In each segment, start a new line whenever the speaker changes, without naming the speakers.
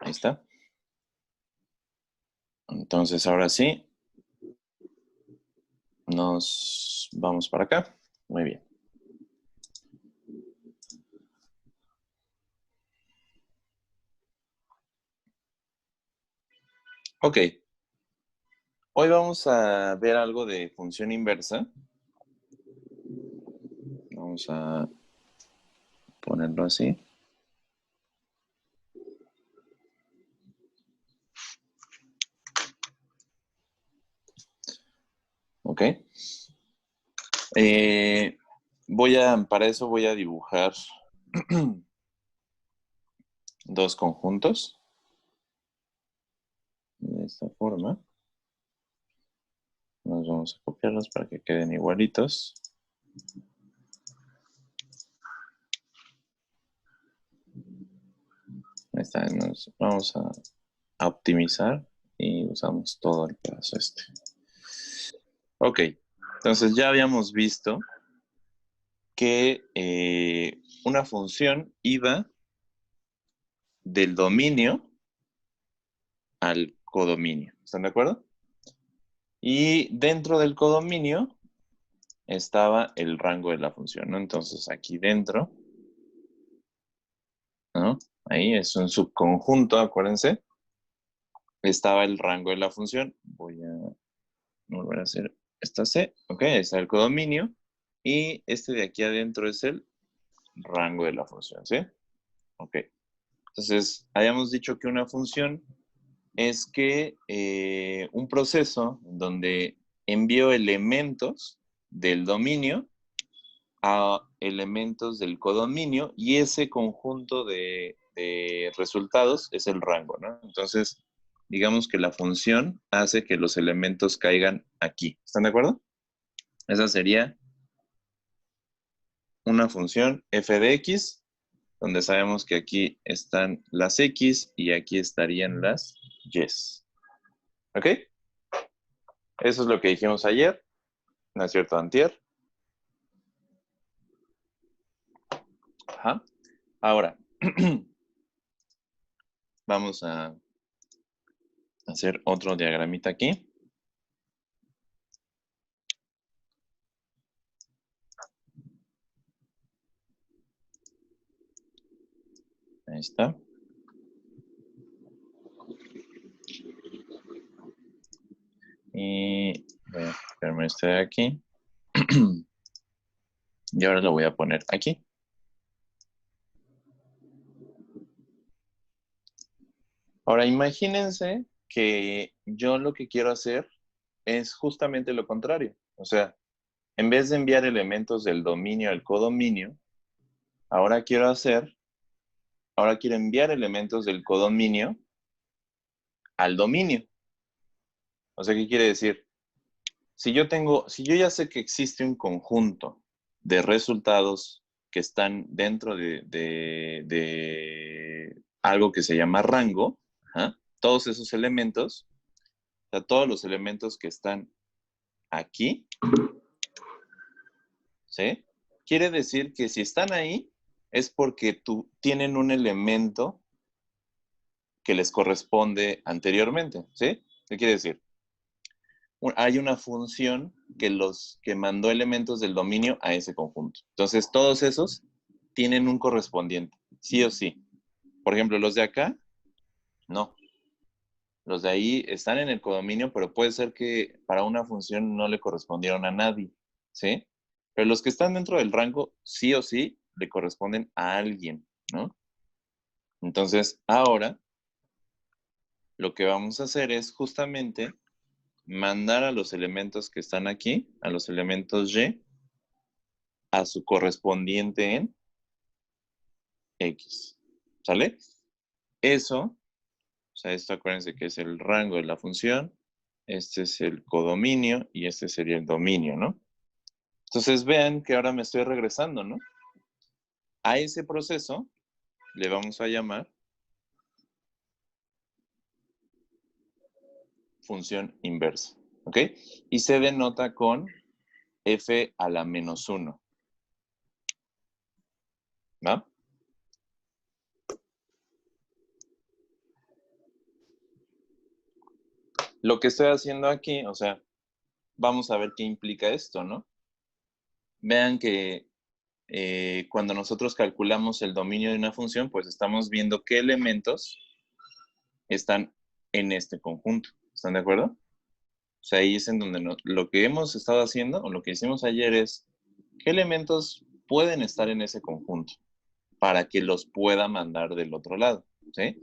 Ahí está. Entonces, ahora sí, nos vamos para acá. Muy bien. Ok. Hoy vamos a ver algo de función inversa. Vamos a ponerlo así. Ok. Para eso voy a dibujar dos conjuntos. De esta forma. Nos vamos a copiarlos para que queden igualitos. Ahí está. Nos vamos a optimizar y usamos todo el pedazo este. Ok. Entonces ya habíamos visto que una función iba del dominio al codominio. ¿Están de acuerdo? Y dentro del codominio estaba el rango de la función, ¿no? Entonces aquí dentro, ¿no? Ahí es un subconjunto, acuérdense. Estaba el rango de la función. Voy a volver a hacer esta C. Ok, ahí está el codominio. Y este de aquí adentro es el rango de la función, ¿sí? Ok. Entonces, habíamos dicho que una función es que un proceso donde envío elementos del dominio a elementos del codominio y ese conjunto de resultados es el rango, ¿no? Entonces, digamos que la función hace que los elementos caigan aquí. ¿Están de acuerdo? Esa sería una función f de x, donde sabemos que aquí están las x y aquí estarían las y's. ¿Ok? Eso es lo que dijimos ayer, ¿no es cierto? Antier. Ajá. Ahora, vamos a hacer otro diagramita aquí. Ahí está. Y voy a copiarme este de aquí. Y ahora lo voy a poner aquí. Ahora imagínense que yo lo que quiero hacer es justamente lo contrario. O sea, en vez de enviar elementos del dominio al codominio, ahora ahora quiero enviar elementos del codominio al dominio. O sea, ¿qué quiere decir? Si yo ya sé que existe un conjunto de resultados que están dentro de algo que se llama rango, ¿ah? Todos esos elementos, o sea, todos los elementos que están aquí, ¿sí? Quiere decir que si están ahí es porque tienen un elemento que les corresponde anteriormente, ¿sí? ¿Qué quiere decir? Hay una función que mandó elementos del dominio a ese conjunto. Entonces, todos esos tienen un correspondiente, sí o sí. Por ejemplo, los de acá, no. Los de ahí están en el codominio, pero puede ser que para una función no le correspondieron a nadie, ¿sí? Pero los que están dentro del rango, sí o sí, le corresponden a alguien, ¿no? Entonces, ahora lo que vamos a hacer es justamente mandar a los elementos que están aquí, a los elementos Y, a su correspondiente en X. ¿Sale? Eso, o sea, esto acuérdense que es el rango de la función, este es el codominio y este sería el dominio, ¿no? Entonces vean que ahora me estoy regresando, ¿no? A ese proceso le vamos a llamar función inversa, ¿ok? Y se denota con f a la menos 1, ¿va? lo que estoy haciendo aquí, o sea, vamos a ver qué implica esto, ¿no? Vean que cuando nosotros calculamos el dominio de una función, pues estamos viendo qué elementos están en este conjunto. ¿Están de acuerdo? O sea, ahí es en donde lo que hemos estado haciendo, o lo que hicimos ayer es, ¿qué elementos pueden estar en ese conjunto para que los pueda mandar del otro lado? ¿Sí?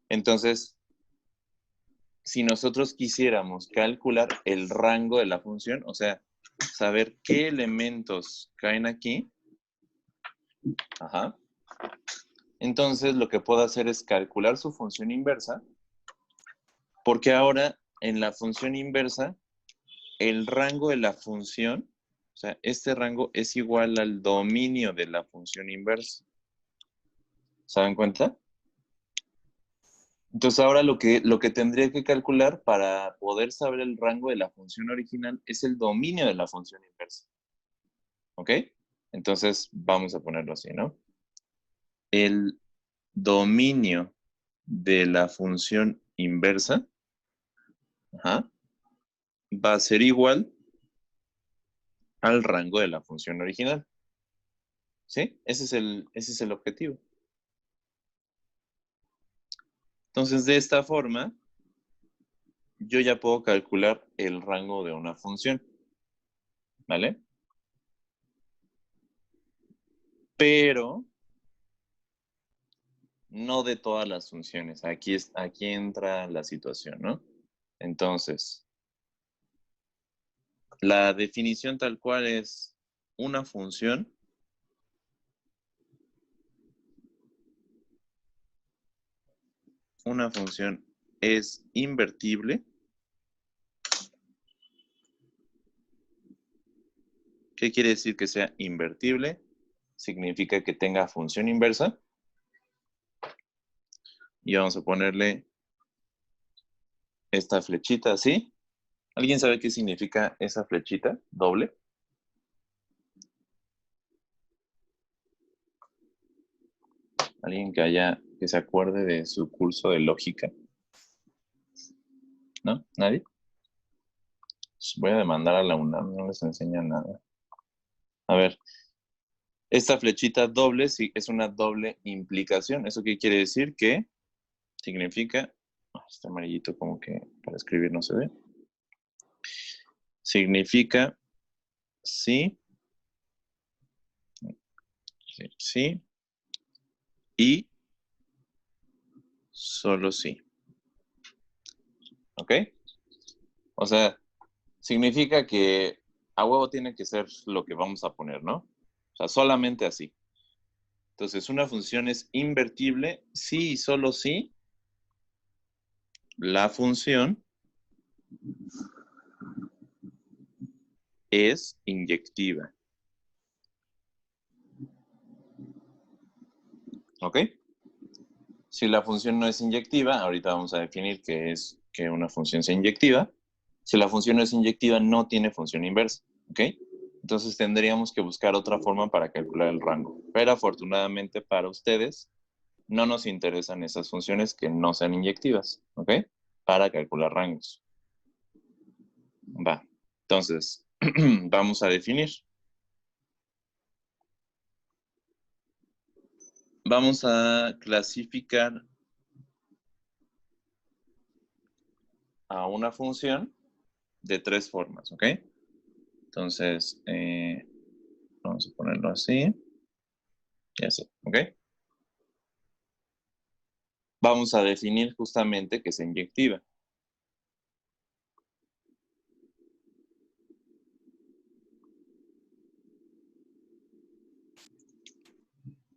Entonces, si nosotros quisiéramos calcular el rango de la función, o sea, saber qué elementos caen aquí, ajá, entonces lo que puedo hacer es calcular su función inversa, porque ahora en la función inversa, el rango de la función, o sea, este rango es igual al dominio de la función inversa. ¿Se dan cuenta? Entonces ahora lo que tendría que calcular para poder saber el rango de la función original es el dominio de la función inversa. ¿Ok? Entonces vamos a ponerlo así, ¿no? El dominio de la función inversa, ajá, va a ser igual al rango de la función original. ¿Sí? Ese es el objetivo. Entonces, de esta forma, yo ya puedo calcular el rango de una función. ¿Vale? Pero no de todas las funciones. Aquí entra la situación, ¿no? Entonces, la definición tal cual es una función es invertible. ¿Qué quiere decir que sea invertible? Significa que tenga función inversa. Y vamos a ponerle esta flechita así. ¿Alguien sabe qué significa esa flechita doble? ¿Alguien que se acuerde de su curso de lógica? ¿No? ¿Nadie? Voy a demandar a la UNAM, no les enseña nada. A ver, esta flechita doble sí, es una doble implicación. ¿Eso qué quiere decir? Que significa, este amarillito como que para escribir no se ve. Significa sí, sí, sí y solo sí. ¿Ok? O sea, significa que a huevo tiene que ser lo que vamos a poner, ¿no? O sea, solamente así. Entonces, una función es invertible si y solo si la función es inyectiva. ¿Ok? Si la función no es inyectiva, ahorita vamos a definir qué es que una función sea inyectiva. Si la función no es inyectiva, no tiene función inversa. ¿Ok? Entonces tendríamos que buscar otra forma para calcular el rango. Pero afortunadamente para ustedes, no nos interesan esas funciones que no sean inyectivas. ¿Ok? Para calcular rangos. Va. Entonces, vamos a definir. Vamos a clasificar a una función de tres formas, ¿ok? Entonces, vamos a ponerlo así y así, ¿ok? Vamos a definir justamente que es inyectiva.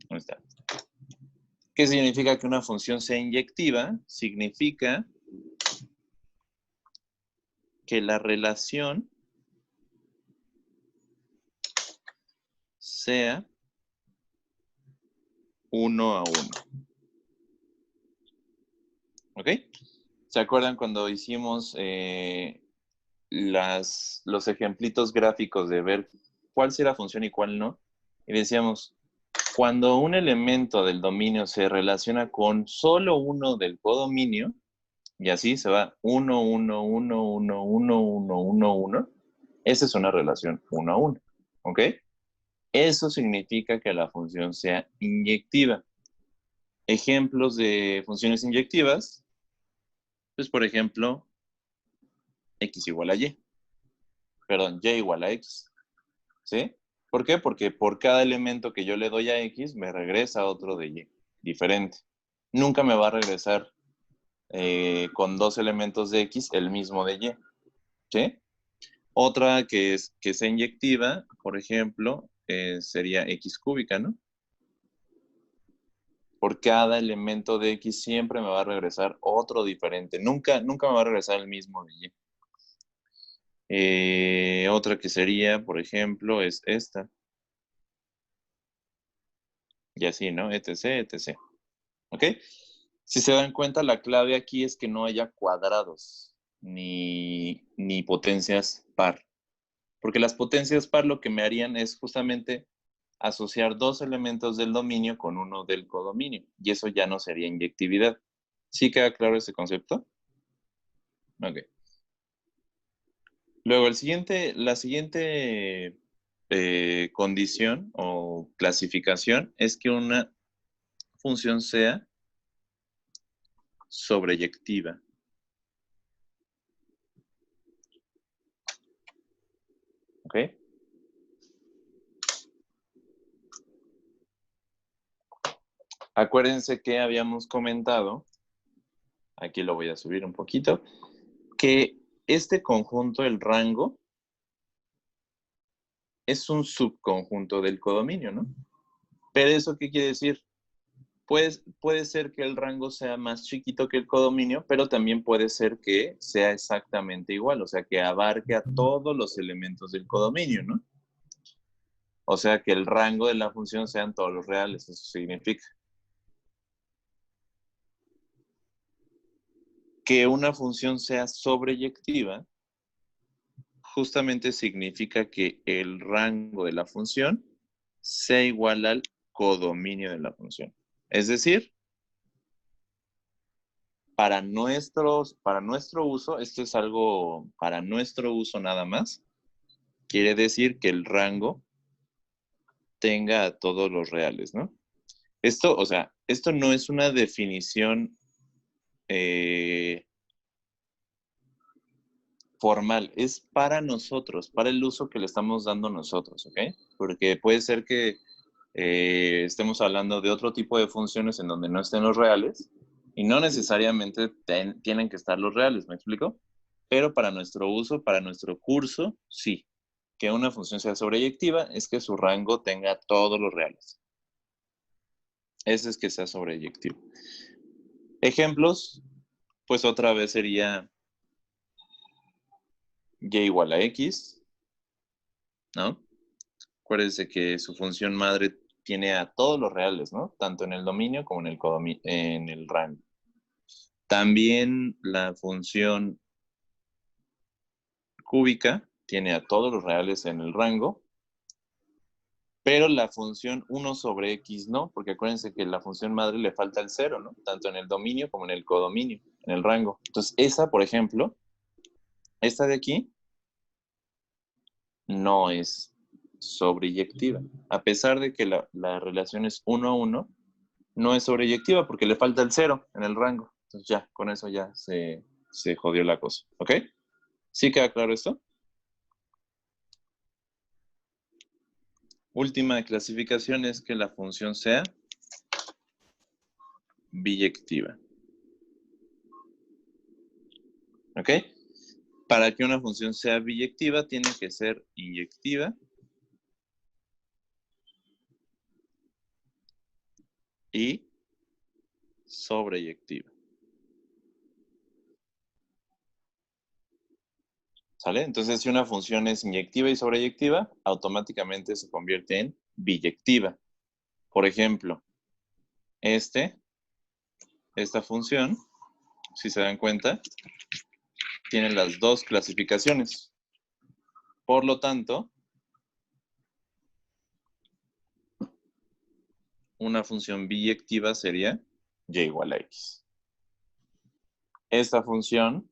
Ahí está. ¿Qué significa que una función sea inyectiva? Significa que la relación sea 1 a 1. ¿Ok? ¿Se acuerdan cuando hicimos los ejemplitos gráficos de ver cuál será función y cuál no? Y decíamos, cuando un elemento del dominio se relaciona con solo uno del codominio, Y así se va 1, 1, 1, 1, 1, 1, 1, 1. Esa es una relación 1 a 1. ¿Ok? Eso significa que la función sea inyectiva. Ejemplos de funciones inyectivas, pues por ejemplo, x igual a y. Perdón, y igual a x. ¿Sí? ¿Por qué? Porque por cada elemento que yo le doy a x, me regresa otro de y, diferente. Nunca me va a regresar con dos elementos de x el mismo de y. ¿Sí? Otra que sea inyectiva, por ejemplo, sería x cúbica, ¿no? Por cada elemento de x siempre me va a regresar otro diferente. Nunca me va a regresar el mismo de y. Otra que sería, por ejemplo, es esta. Y así, ¿no? Etc, etc. ¿Ok? Si se dan cuenta, la clave aquí es que no haya cuadrados ni potencias par. Porque las potencias par lo que me harían es justamente asociar dos elementos del dominio con uno del codominio. Y eso ya no sería inyectividad. ¿Sí queda claro ese concepto? Ok. Luego, la siguiente condición o clasificación es que una función sea sobreyectiva. ¿Ok? Acuérdense que habíamos comentado, aquí lo voy a subir un poquito, que este conjunto, el rango, es un subconjunto del codominio, ¿no? Pero ¿eso qué quiere decir? Pues, puede ser que el rango sea más chiquito que el codominio, pero también puede ser que sea exactamente igual, o sea, que abarque a todos los elementos del codominio, ¿no? O sea, que el rango de la función sean todos los reales, eso significa. Que una función sea sobreyectiva justamente significa que el rango de la función sea igual al codominio de la función. Es decir, para nuestro uso, esto es algo para nuestro uso nada más, quiere decir que el rango tenga a todos los reales, ¿no? Esto, o sea, esto no es una definición eh, formal, es para nosotros, para el uso que le estamos dando nosotros, ¿ok? Porque puede ser que estemos hablando de otro tipo de funciones en donde no estén los reales y no necesariamente tienen que estar los reales, ¿me explico? Pero para nuestro uso, para nuestro curso, sí. Que una función sea sobreyectiva es que su rango tenga todos los reales. Ese es que sea sobreyectivo. Ejemplos, pues otra vez sería y igual a x, ¿no? Acuérdense que su función madre tiene a todos los reales, ¿no? Tanto en el dominio como en el rango. También la función cúbica tiene a todos los reales en el rango, pero la función 1 sobre x no, porque acuérdense que la función madre le falta el 0, ¿no? Tanto en el dominio como en el codominio, en el rango. Entonces, esa, por ejemplo, esta de aquí, no es sobreyectiva. A pesar de que la relación es 1 a 1, no es sobreyectiva porque le falta el 0 en el rango. Entonces ya, con eso ya se jodió la cosa. ¿Ok? ¿Sí queda claro esto? Última clasificación es que la función sea biyectiva. ¿Ok? Para que una función sea biyectiva, tiene que ser inyectiva y sobreyectiva. ¿Sale? Entonces, si una función es inyectiva y sobreyectiva, automáticamente se convierte en biyectiva. Por ejemplo, esta función, si se dan cuenta, tiene las dos clasificaciones. Por lo tanto, una función biyectiva sería y igual a x. esta función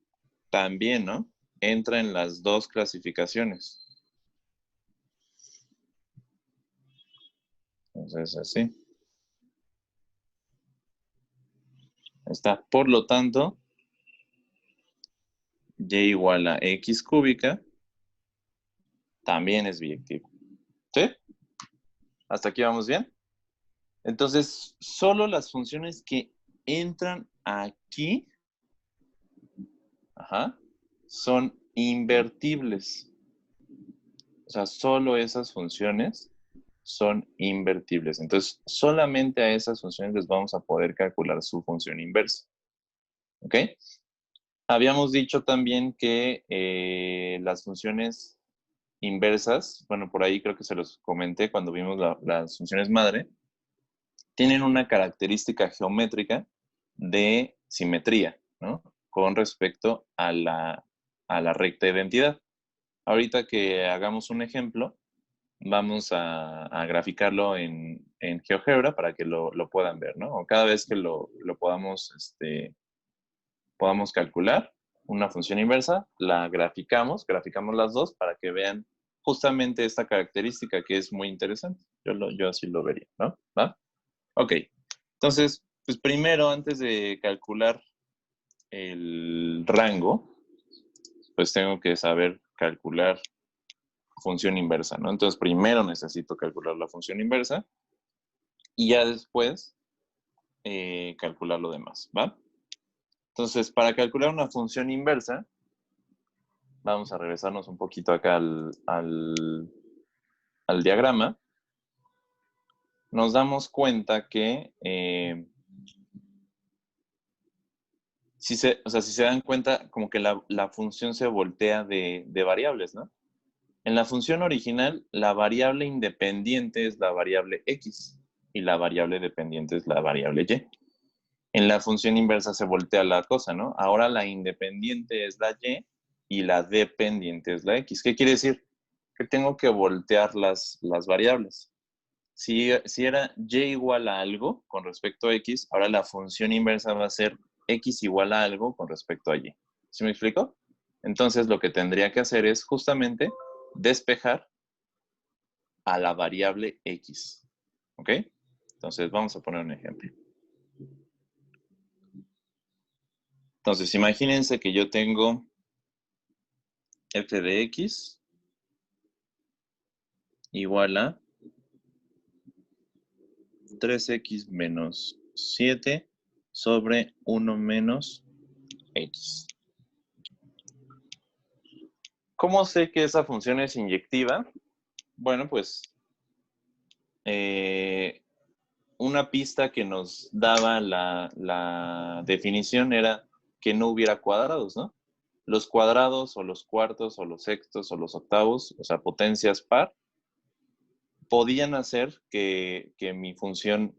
también, ¿no? Entra en las dos clasificaciones. Entonces, así. Está. Por lo tanto, y igual a x cúbica también es biyectivo. ¿Sí? ¿Hasta aquí vamos bien? Entonces, solo las funciones que entran aquí, son invertibles. O sea, solo esas funciones son invertibles. Entonces, solamente a esas funciones les vamos a poder calcular su función inversa. ¿Ok? Habíamos dicho también que las funciones inversas, bueno, por ahí creo que se los comenté cuando vimos las funciones madre, tienen una característica geométrica de simetría, ¿no? Con respecto a la recta identidad. Ahorita que hagamos un ejemplo, vamos a graficarlo en GeoGebra para que lo puedan ver, ¿no? O cada vez que lo podamos calcular una función inversa, la graficamos las dos para que vean justamente esta característica que es muy interesante. Yo así lo vería, ¿no? ¿Va? Ok. Entonces, pues primero, antes de calcular el rango, pues tengo que saber calcular función inversa, ¿no? Entonces, primero necesito calcular la función inversa y ya después calcular lo demás, ¿va? Entonces, para calcular una función inversa, vamos a regresarnos un poquito acá al diagrama. Nos damos cuenta que, si se dan cuenta, como que la función se voltea de variables, ¿no? En la función original, la variable independiente es la variable x y la variable dependiente es la variable y. En la función inversa se voltea la cosa, ¿no? Ahora la independiente es la y la dependiente es la x. ¿Qué quiere decir? Que tengo que voltear las variables. Si era y igual a algo con respecto a x, ahora la función inversa va a ser x igual a algo con respecto a y. ¿Sí me explico? Entonces lo que tendría que hacer es justamente despejar a la variable x. ¿Ok? Entonces vamos a poner un ejemplo. Entonces imagínense que yo tengo f de x igual a 3x menos 7 sobre 1 menos x. ¿Cómo sé que esa función es inyectiva? Bueno, pues una pista que nos daba la definición era que no hubiera cuadrados, ¿no? Los cuadrados o los cuartos o los sextos o los octavos, o sea, potencias par, podían hacer que mi función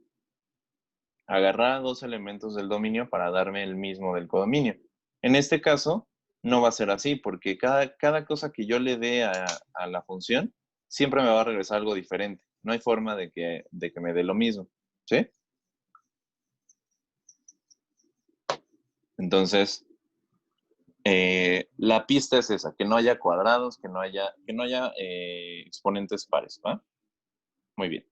agarrara dos elementos del dominio para darme el mismo del codominio. En este caso, no va a ser así, porque cada cosa que yo le dé a la función, siempre me va a regresar algo diferente. No hay forma de que me dé lo mismo, ¿sí? Entonces, la pista es esa, que no haya cuadrados, que no haya exponentes pares, ¿va? Muy bien.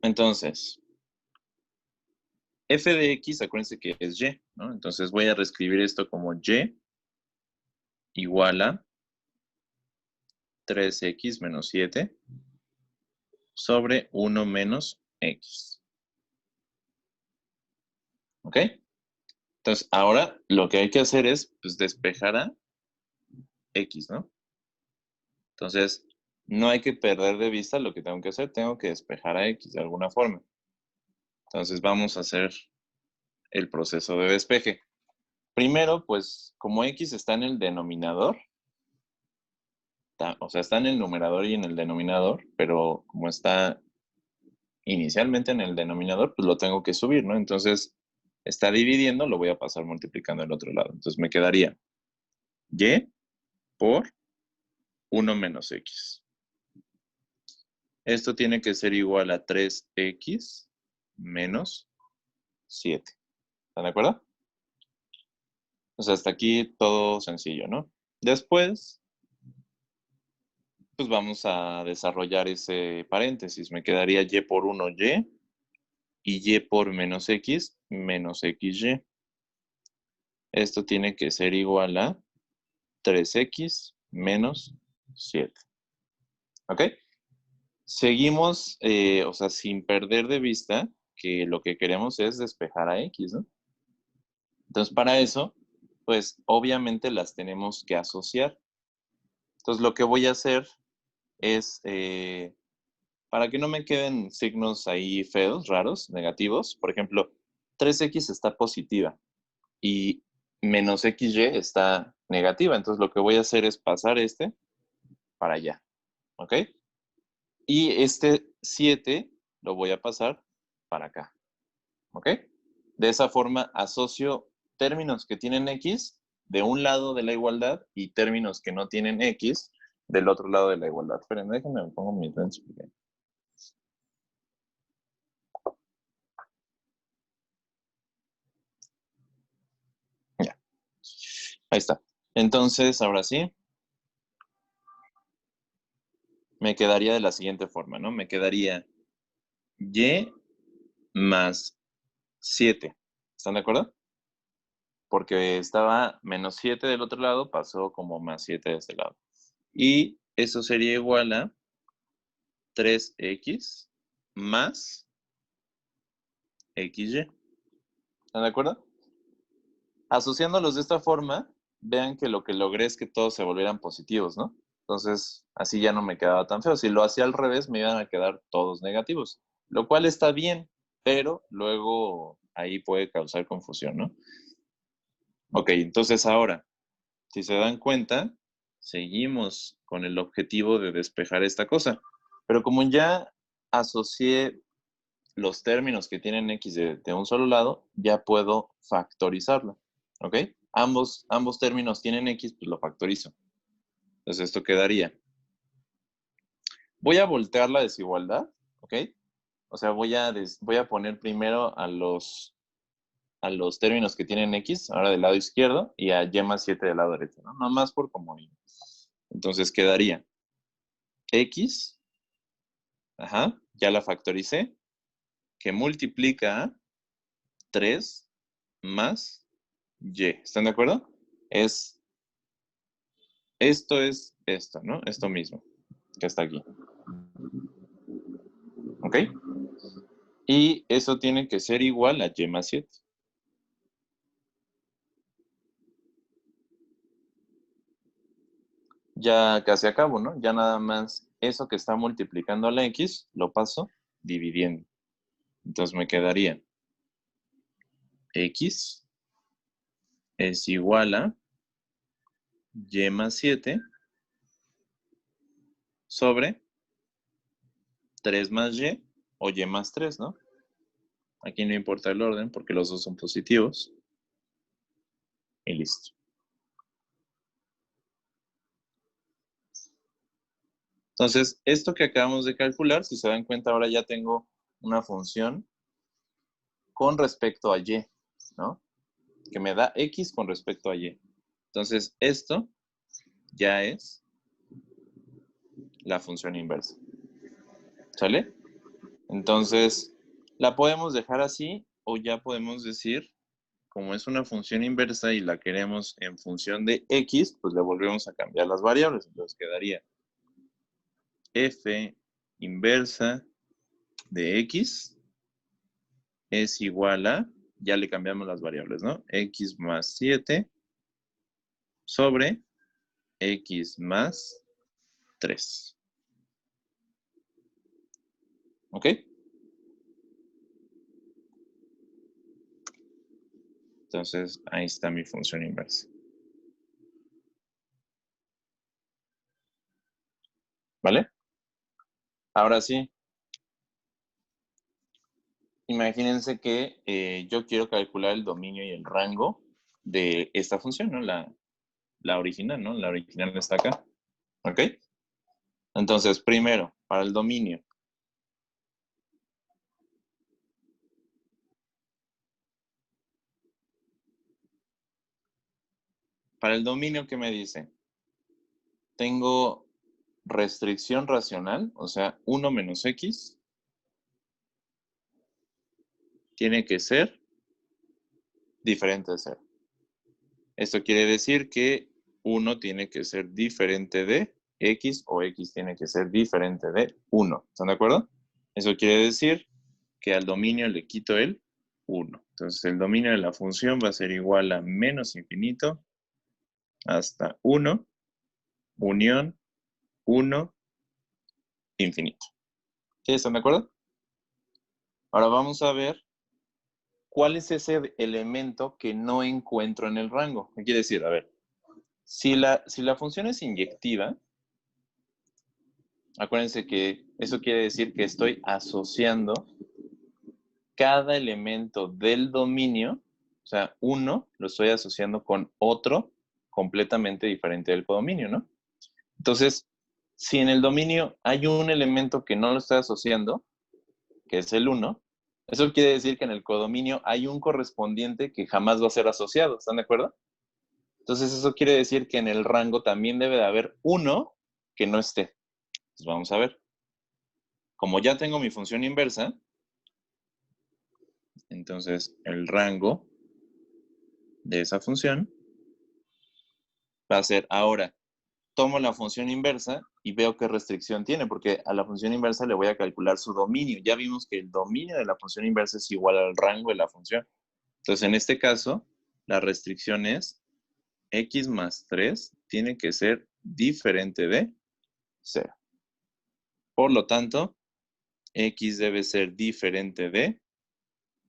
Entonces, f de x, acuérdense que es y, ¿no? Entonces voy a reescribir esto como y igual a 3x menos 7 sobre 1 menos x. ¿Ok? Entonces, ahora lo que hay que hacer es pues, despejar a x, ¿no? Entonces, no hay que perder de vista lo que tengo que hacer. Tengo que despejar a x de alguna forma. Entonces, vamos a hacer el proceso de despeje. Primero, pues, como x está en el denominador, o sea, está en el numerador y en el denominador, pero como está inicialmente en el denominador, pues lo tengo que subir, ¿no? Entonces, está dividiendo, lo voy a pasar multiplicando al otro lado. Entonces, me quedaría y por 1 menos x. Esto tiene que ser igual a 3x menos 7. ¿Están de acuerdo? Pues hasta aquí todo sencillo, ¿no? Después, pues vamos a desarrollar ese paréntesis. Me quedaría y por 1y y por menos xy. Esto tiene que ser igual a 3x menos 7. ¿Ok? Seguimos, o sea, sin perder de vista que lo que queremos es despejar a x, ¿no? Entonces, para eso, pues obviamente las tenemos que asociar. Entonces, lo que voy a hacer es, para que no me queden signos ahí feos, raros, negativos, por ejemplo, 3x está positiva y menos xy está negativa. Entonces, lo que voy a hacer es pasar este para allá, ¿ok? Y este 7 lo voy a pasar para acá, ¿ok? De esa forma asocio términos que tienen x de un lado de la igualdad y términos que no tienen x del otro lado de la igualdad. Esperen, déjenme, me pongo mis lentes. Ya, ahí está. Entonces, ahora sí, me quedaría de la siguiente forma, ¿no? Me quedaría y más 7. ¿Están de acuerdo? Porque estaba menos 7 del otro lado, pasó como más 7 de este lado. Y eso sería igual a 3x más xy. ¿Están de acuerdo? Asociándolos de esta forma, vean que lo que logré es que todos se volvieran positivos, ¿no? Entonces, así ya no me quedaba tan feo. Si lo hacía al revés, me iban a quedar todos negativos, lo cual está bien, pero luego ahí puede causar confusión, ¿no? Ok, entonces ahora, si se dan cuenta, seguimos con el objetivo de despejar esta cosa. Pero como ya asocié los términos que tienen x de un solo lado, ya puedo factorizarlo. ¿Ok? Ambos términos tienen x, pues lo factorizo. Entonces esto quedaría. Voy a voltear la desigualdad, ¿ok? O sea, voy a poner primero a los términos que tienen x, ahora del lado izquierdo, y a y más 7 del lado derecho, ¿no? Nomás por comodidad. Entonces quedaría x, ajá, ya la factoricé, que multiplica a 3 más y. ¿Están de acuerdo? Esto es esto, ¿no? Esto mismo, que está aquí. ¿Ok? Y eso tiene que ser igual a y más 7. Ya casi acabo, ¿no? Ya nada más eso que está multiplicando a la x, lo paso dividiendo. Entonces me quedaría x es igual a y más 7 sobre 3 más y o y más 3, ¿no? Aquí no importa el orden porque los dos son positivos. Y listo. Entonces, esto que acabamos de calcular, si se dan cuenta, ahora ya tengo una función con respecto a y, ¿no? Que me da x con respecto a y. Entonces, esto ya es la función inversa. ¿Sale? Entonces, la podemos dejar así o ya podemos decir, como es una función inversa y la queremos en función de x, pues le volvemos a cambiar las variables. Entonces quedaría f inversa de x es igual a, ya le cambiamos las variables, ¿no? X más 7 sobre x más 3. ¿Ok? Entonces, ahí está mi función inversa. ¿Vale? Ahora sí, imagínense que yo quiero calcular el dominio y el rango de esta función, ¿no? La original, ¿no? La original está acá. ¿Ok? Entonces, primero, para el dominio. Para el dominio, ¿qué me dice? Tengo restricción racional, o sea, 1 menos x tiene que ser diferente de 0. Esto quiere decir que 1 tiene que ser diferente de x o x tiene que ser diferente de 1. ¿Están de acuerdo? Eso quiere decir que al dominio le quito el 1. Entonces el dominio de la función va a ser igual a menos infinito hasta 1, unión 1, infinito. ¿Sí? ¿Están de acuerdo? Ahora vamos a ver cuál es ese elemento que no encuentro en el rango. ¿Qué quiere decir? A ver, si la función es inyectiva, acuérdense que eso quiere decir que estoy asociando cada elemento del dominio, o sea, uno lo estoy asociando con otro completamente diferente del codominio, ¿no? Entonces, si en el dominio hay un elemento que no lo estoy asociando, que es el 1, eso quiere decir que en el codominio hay un correspondiente que jamás va a ser asociado, ¿están de acuerdo? Entonces, eso quiere decir que en el rango también debe de haber uno que no esté. Entonces, vamos a ver. Como ya tengo mi función inversa, entonces el rango de esa función va a ser ahora, tomo la función inversa y veo qué restricción tiene, porque a la función inversa le voy a calcular su dominio. Ya vimos que el dominio de la función inversa es igual al rango de la función. Entonces, en este caso, la restricción es x más 3 tiene que ser diferente de 0. Por lo tanto, x debe ser diferente de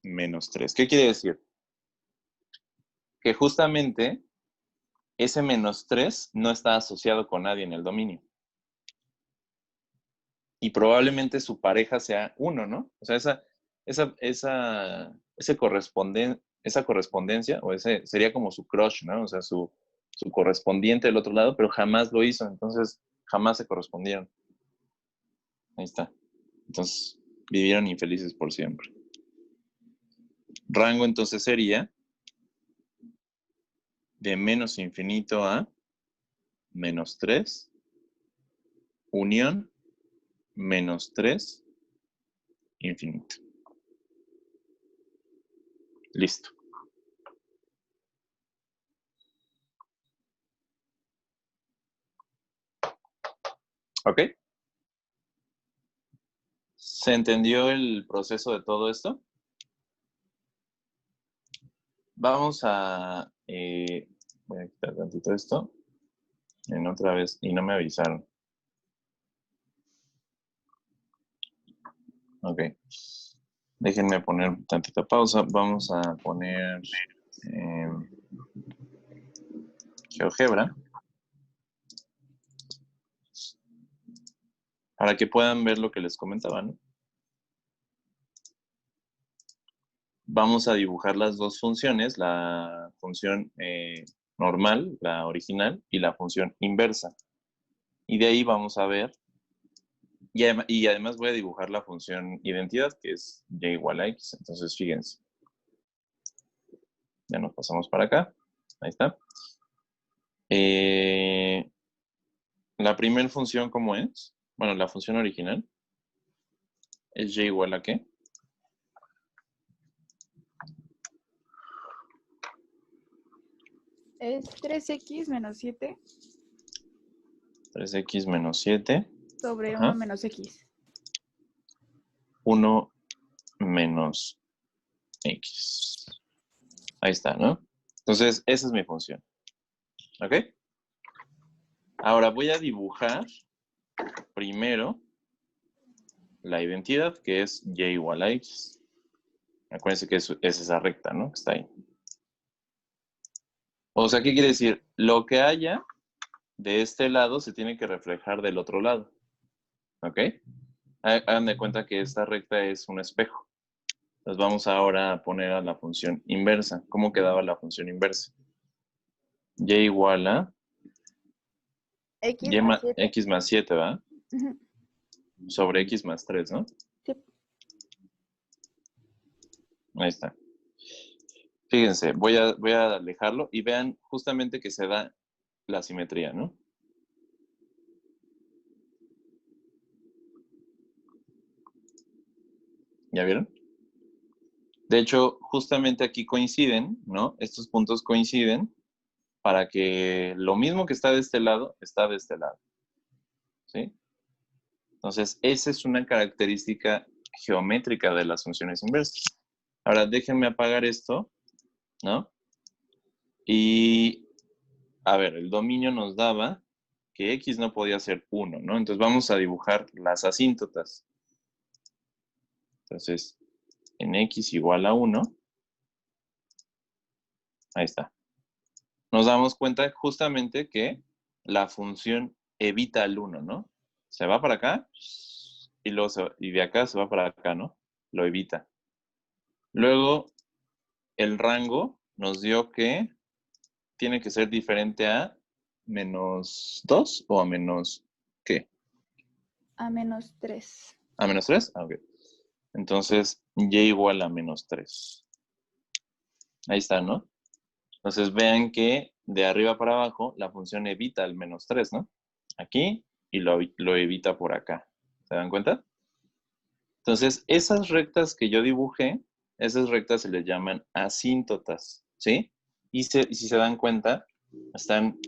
menos 3. ¿Qué quiere decir? Que justamente ese menos 3 no está asociado con nadie en el dominio. Y probablemente su pareja sea 1, ¿no? O sea, esa correspondencia, o ese sería como su crush, ¿no? O sea, su correspondiente del otro lado, pero jamás lo hizo, entonces jamás se correspondieron. Ahí está. Entonces, vivieron infelices por siempre. Rango entonces sería de menos infinito a menos 3, unión menos 3, infinito. Listo. ¿Ok? ¿Se entendió el proceso de todo esto? Vamos a... voy a quitar tantito esto. En otra vez. Y no me avisaron. Ok. Déjenme poner tantita pausa. Vamos a poner GeoGebra. Para que puedan ver lo que les comentaba, ¿no? Vamos a dibujar las dos funciones, la función normal, la original, y la función inversa. Y de ahí vamos a ver, y además voy a dibujar la función identidad, que es y igual a x. Entonces, fíjense. Ya nos pasamos para acá. Ahí está. La primera función, ¿cómo es? Bueno, la función original es y igual a ¿qué?
Es 3x menos 7
3x menos 7.
sobre
Ajá.
1 menos x.
1 menos x. Ahí está, ¿no? Entonces, esa es mi función. ¿Ok? Ahora voy a dibujar primero la identidad, que es y igual a x. Acuérdense que es esa recta, ¿no? Que está ahí. O sea, ¿qué quiere decir? Lo que haya de este lado se tiene que reflejar del otro lado. ¿Ok? Hagan de cuenta que esta recta es un espejo. Entonces vamos ahora a poner a la función inversa. ¿Cómo quedaba la función inversa? Y igual a
X más 7.
x más 7, ¿verdad?
Uh-huh.
Sobre x más 3, ¿no?
Sí.
Ahí está. Fíjense, voy a alejarlo y vean justamente que se da la simetría, ¿no? ¿Ya vieron? De hecho, justamente aquí coinciden, ¿no? Estos puntos coinciden para que lo mismo que está de este lado, está de este lado, ¿sí? Entonces, esa es una característica geométrica de las funciones inversas. Ahora, déjenme apagar esto, ¿no? Y, a ver, el dominio nos daba que x no podía ser 1, ¿no? Entonces, vamos a dibujar las asíntotas. Entonces, en x igual a 1, ahí está. Nos damos cuenta justamente que la función evita el 1, ¿no? Se va para acá y, y de acá se va para acá, ¿no? Lo evita. Luego, el rango nos dio que tiene que ser diferente a menos 2 o a menos, ¿qué?
A -3.
¿A menos 3? Ah, ok. Entonces, y igual a menos 3. Ahí está, ¿no? Entonces, vean que de arriba para abajo la función evita el menos 3, ¿no? Aquí y lo evita por acá. ¿Se dan cuenta? Entonces, esas rectas que yo dibujé, esas rectas se les llaman asíntotas, ¿sí? Y si se dan cuenta, están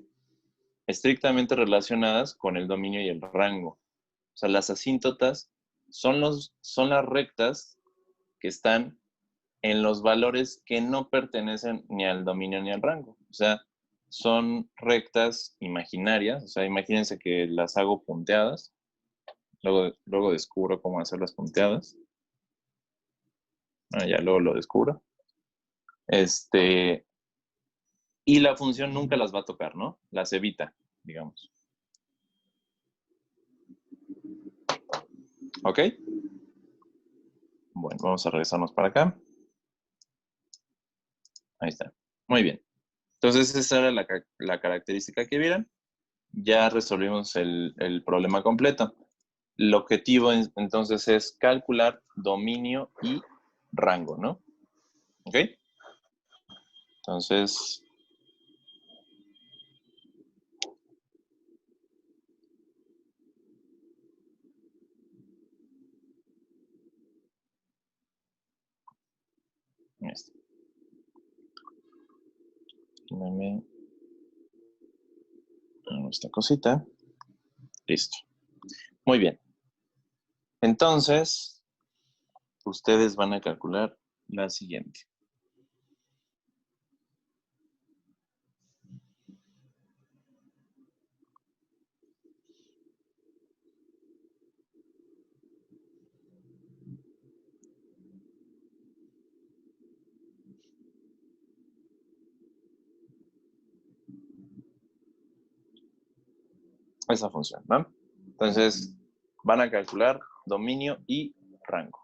estrictamente relacionadas con el dominio y el rango. O sea, las asíntotas son las rectas que están en los valores que no pertenecen ni al dominio ni al rango. O sea, son rectas imaginarias. O sea, imagínense que las hago punteadas. Luego descubro cómo hacer las punteadas. Ya luego lo descubro. Y la función nunca las va a tocar, ¿no? Las evita, digamos. ¿Ok? Bueno, vamos a regresarnos para acá. Ahí está. Muy bien. Entonces, esa era la característica que vieran. Ya resolvimos el problema completo. El objetivo entonces es calcular dominio y rango, ¿no? ¿Ok? Entonces, dame esta cosita. Listo. Muy bien. Entonces, ustedes van a calcular la siguiente. Esa función, ¿no? Entonces, van a calcular dominio y rango.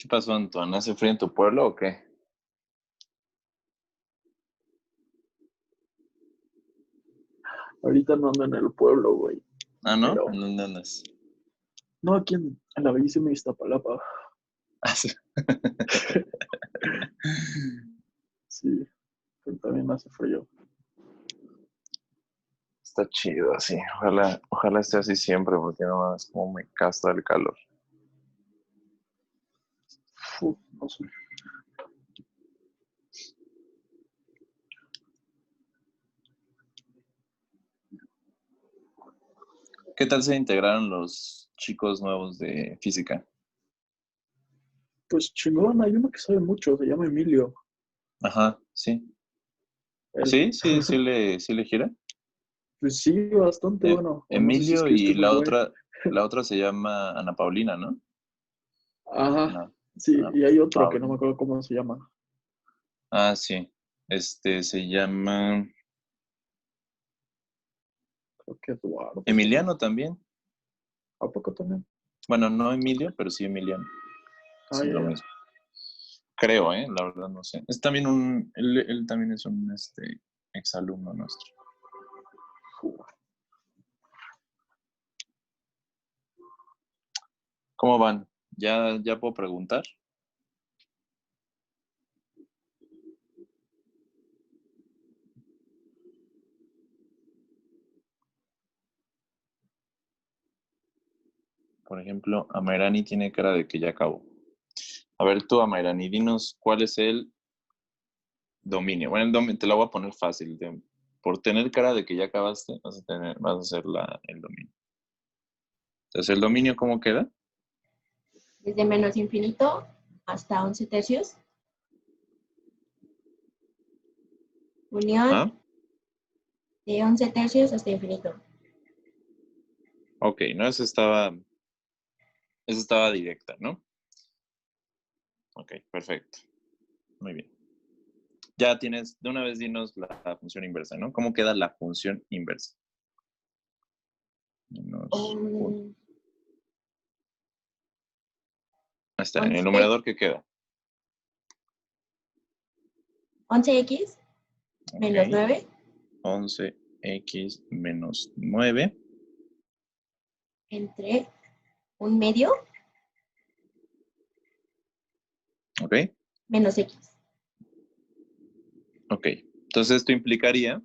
¿Qué pasó, Antoine? ¿Hace frío en tu pueblo o qué?
Ahorita no ando en el pueblo, güey.
Ah, ¿no?
Pero,
¿En dónde andas?
no, aquí en la bellísima Iztapalapa.
Ah, sí.
Sí, pero también hace frío.
Está chido así. Ojalá esté así siempre, porque no es como me casta el calor.
Uf, no sé.
¿Qué tal se integraron los chicos nuevos de física?
Pues chingón, hay uno que sabe mucho, se llama Emilio.
Ajá, sí.
Él,
Sí le gira.
pues sí, bastante bueno. O no sé si es
Emilio
que
y
esté muy güey.
la otra se llama Ana Paulina, ¿no?
Ajá,
Ana,
sí,
Ana
y hay otro que no me
Paulina.
acuerdo cómo se llama.
Ah, sí. Se llama
Creo que Eduardo se llama.
Emiliano también.
¿A poco también?
Bueno, no Emilio, pero sí Emiliano.
Ah,
Sí,
ya,
lo
ya.
mismo. Creo, la verdad no sé. Es también él también es un exalumno nuestro.
Uf.
¿Cómo van? ¿Ya puedo preguntar? Por ejemplo, Amairani tiene cara de que ya acabó. A ver tú, Amairani, dinos cuál es el dominio. Bueno, te la voy a poner fácil. Por tener cara de que ya acabaste, vas a hacer el dominio. Entonces, ¿el dominio cómo queda?
Desde menos infinito hasta 11 tercios. Unión
¿Ah?
de 11 tercios hasta infinito.
Ok, no, esa estaba directa, ¿no? Ok, perfecto. Muy bien. Ya tienes, de una vez dinos la función inversa, ¿no? ¿Cómo queda la función inversa? Ahí está, en el
11,
numerador, ¿qué queda?
11x menos
Ok,
9
11x menos 9.
entre un medio
Ok,
menos x.
ok. Entonces esto implicaría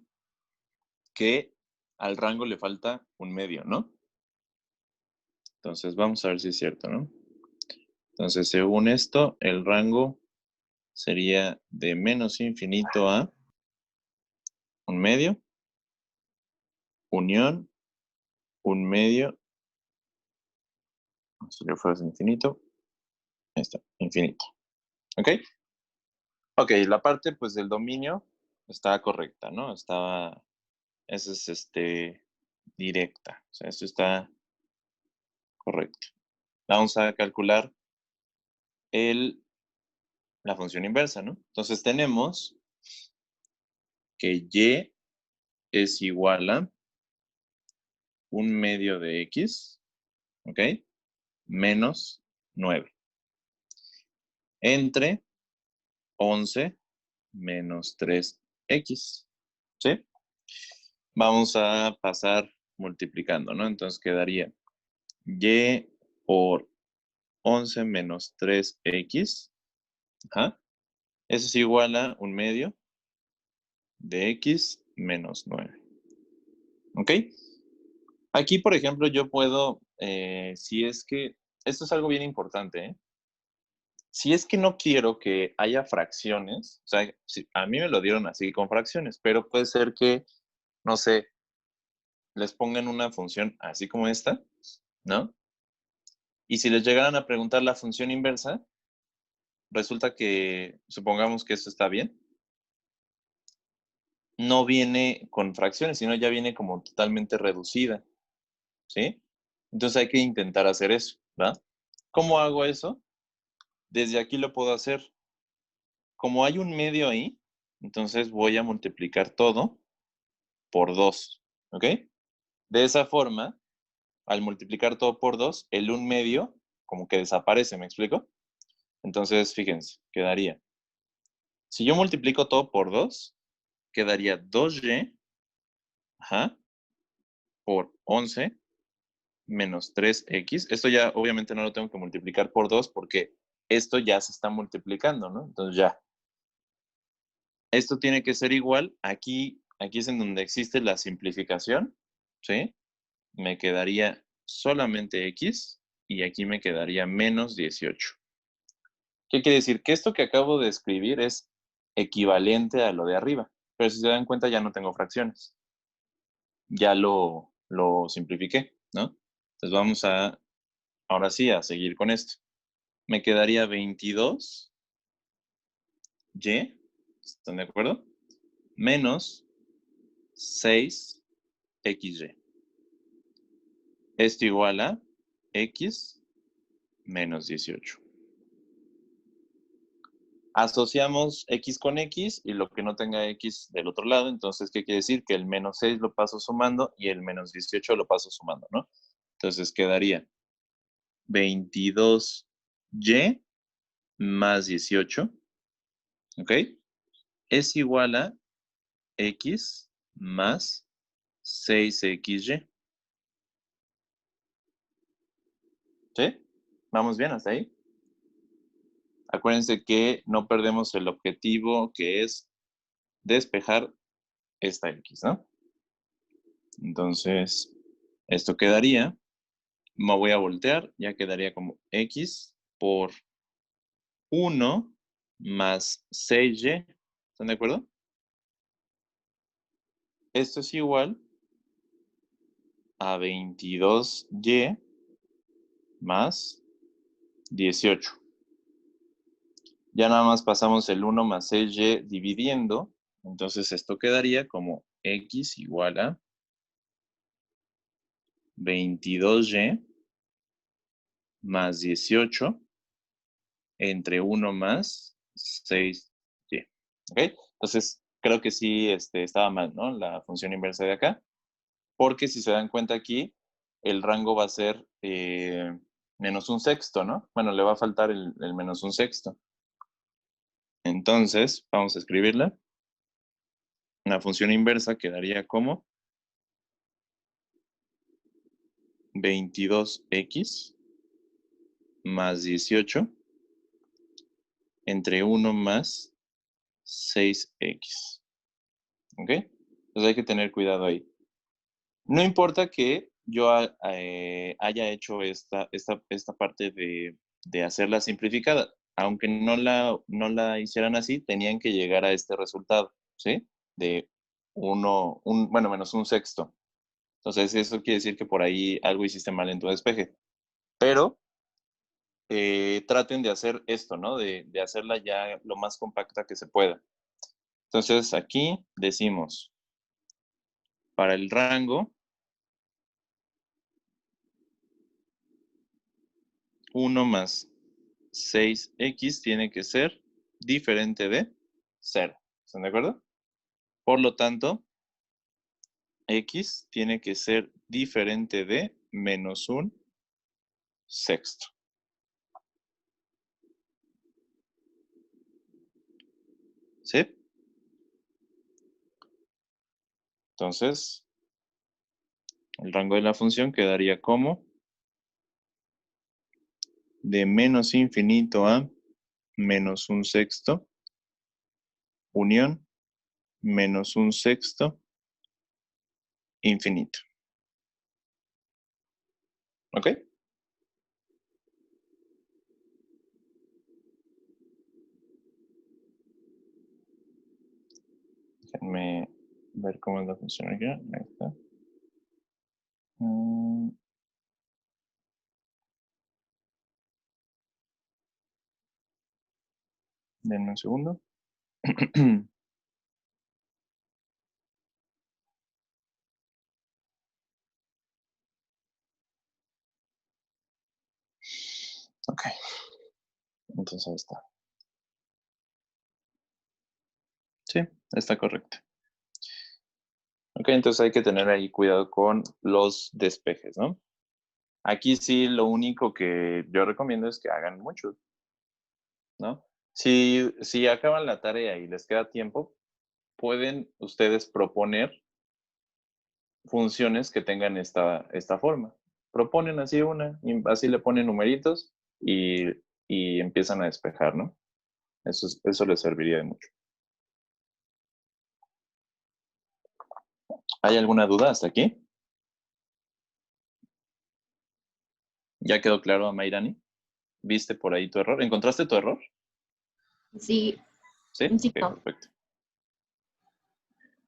que al rango le falta un medio, ¿no? Entonces vamos a ver si es cierto, ¿no? Entonces, según esto, el rango sería de menos infinito a un medio, unión, un medio, si le fuera infinito, ahí está, infinito. ¿Ok? Ok, la parte pues del dominio está correcta, ¿no? Esa es directa, o sea, esto está correcto. Vamos a calcular la función inversa, ¿no? Entonces tenemos que y es igual a un medio de x, ¿ok? Menos 9. Entre 11 menos 3x, ¿sí? Vamos a pasar multiplicando, ¿no? Entonces quedaría y por 11 menos 3x, ajá, eso es igual a un medio de x menos 9. ¿Ok? Aquí, por ejemplo, yo puedo, si es que, esto es algo bien importante, ¿eh? Si es que no quiero que haya fracciones, o sea, a mí me lo dieron así con fracciones, pero puede ser que, no sé, les pongan una función así como esta, ¿no? Y si les llegaran a preguntar la función inversa, resulta que, supongamos que esto está bien, no viene con fracciones, sino ya viene como totalmente reducida, ¿sí? Entonces hay que intentar hacer eso, ¿verdad? ¿Cómo hago eso? Desde aquí lo puedo hacer. Como hay un medio ahí, entonces voy a multiplicar todo por 2, ¿ok? De esa forma, al multiplicar todo por 2, el un medio como que desaparece, ¿me explico? Entonces, fíjense, quedaría. Si yo multiplico todo por 2, quedaría 2y, ajá, por 11 menos 3x. Esto ya obviamente no lo tengo que multiplicar por 2 porque esto ya se está multiplicando, ¿no? Entonces ya. Esto tiene que ser igual. Aquí es en donde existe la simplificación, ¿sí? Me quedaría solamente x y aquí me quedaría menos 18. ¿Qué quiere decir? Que esto que acabo de escribir es equivalente a lo de arriba. Pero si se dan cuenta ya no tengo fracciones. Ya lo simplifiqué, ¿no? Entonces vamos a, ahora sí, a seguir con esto. Me quedaría 22y, ¿están de acuerdo? Menos 6xy. Esto igual a x menos 18. Asociamos x con x y lo que no tenga x del otro lado, entonces, ¿qué quiere decir? Que el menos 6 lo paso sumando y el menos 18 lo paso sumando, ¿no? Entonces quedaría 22y más 18, ¿ok? Es igual a x más 6xy. ¿Sí? ¿Vamos bien hasta ahí? Acuérdense que no perdemos el objetivo que es despejar esta x, ¿no? Entonces, esto quedaría, me voy a voltear, ya quedaría como x por 1 más 6y. ¿Están de acuerdo? Esto es igual a 22y más 18. Ya nada más pasamos el 1 más 6y dividiendo, entonces esto quedaría como x igual a 22y más 18 entre 1 más 6y. ¿Ok? Entonces, creo que sí estaba mal, ¿no? La función inversa de acá, porque si se dan cuenta aquí, el rango va a ser menos un sexto, ¿no? Bueno, le va a faltar el menos un sexto. Entonces, vamos a escribirla. La función inversa quedaría como 22x más 18 entre 1 más 6x. ¿Ok? Entonces hay que tener cuidado ahí. No importa que yo haya hecho esta parte de hacerla simplificada. Aunque no la hicieran así, tenían que llegar a este resultado, ¿sí? De bueno, menos un sexto. Entonces, eso quiere decir que por ahí algo hiciste mal en tu despeje. Pero traten de hacer esto, ¿no? De hacerla ya lo más compacta que se pueda. Entonces, aquí decimos, para el rango, 1 más 6x tiene que ser diferente de 0. ¿Están de acuerdo? Por lo tanto, x tiene que ser diferente de menos un sexto. ¿Sí? Entonces, el rango de la función quedaría como de menos infinito a menos un sexto, unión, menos un sexto, infinito. ¿Ok? Déjenme ver cómo es la función aquí. Ahí está. Denme un segundo. Ok. Entonces ahí está. Sí, está correcto. Ok, entonces hay que tener ahí cuidado con los despejes, ¿no? Aquí sí lo único que yo recomiendo es que hagan muchos. ¿no? Si acaban la tarea y les queda tiempo, pueden ustedes proponer funciones que tengan esta forma. Proponen así una, y así le ponen numeritos y empiezan a despejar, ¿no? Eso les serviría de mucho. ¿Hay alguna duda hasta aquí? ¿Ya quedó claro, Amairani? ¿Viste por ahí tu error? ¿Encontraste tu error?
Sí,
¿Sí?
un
Ok,
signo.
perfecto.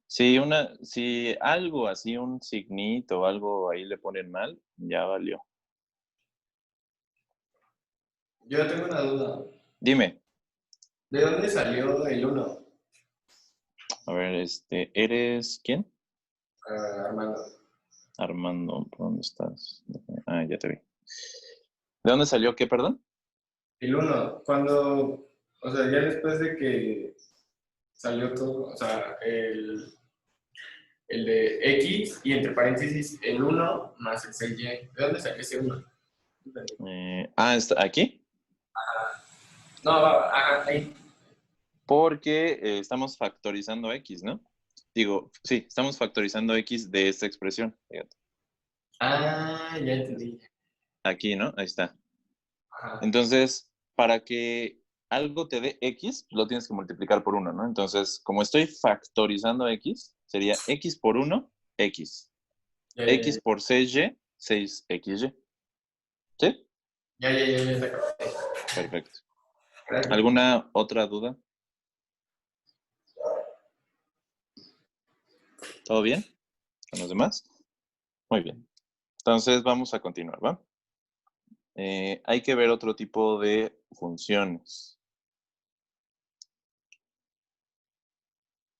Si algo así, un signito o algo ahí le ponen mal, ya valió.
Yo tengo una duda.
Dime,
¿De dónde salió el 1?
a ver, ¿eres quién?
Armando.
Armando, ¿por dónde estás? Ah, ya te vi. ¿De dónde salió qué, perdón?
El 1, cuando, o sea, ya después de que salió todo, o sea, el de X y entre paréntesis el 1 más el 6Y. ¿De dónde salió ese 1?
¿Está aquí?
No, ajá, ahí.
Porque estamos factorizando X, ¿no? Digo, sí, estamos factorizando X de esta expresión. Fíjate.
Ah, ya entendí.
Aquí, ¿no? Ahí está.
Ajá.
Entonces, para que algo te dé X, lo tienes que multiplicar por 1, ¿no? Entonces, como estoy factorizando X, sería X por 1, X.
Ya,
X por 6Y, 6XY. ¿Sí?
ya se acabó.
Perfecto.
Gracias.
¿Alguna otra duda? ¿Todo bien con los demás? Muy bien. Entonces, vamos a continuar, ¿va? Hay que ver otro tipo de funciones.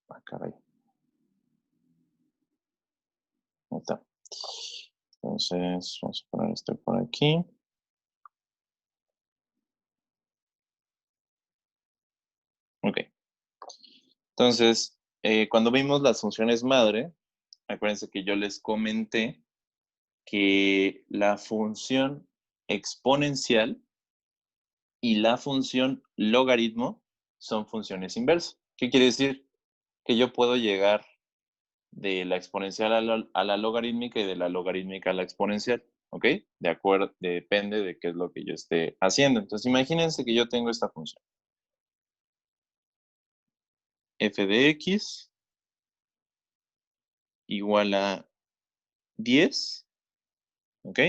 Ah, caray. Ahí está. Entonces, vamos a poner esto por aquí. Ok. Entonces, cuando vimos las funciones madre, acuérdense que yo les comenté que la función exponencial y la función logaritmo son funciones inversas. ¿Qué quiere decir? Que yo puedo llegar de la exponencial a la logarítmica y de la logarítmica a la exponencial, ¿ok? De acuerdo, depende de qué es lo que yo esté haciendo. Entonces, imagínense que yo tengo esta función. F de X igual a 10, ¿ok?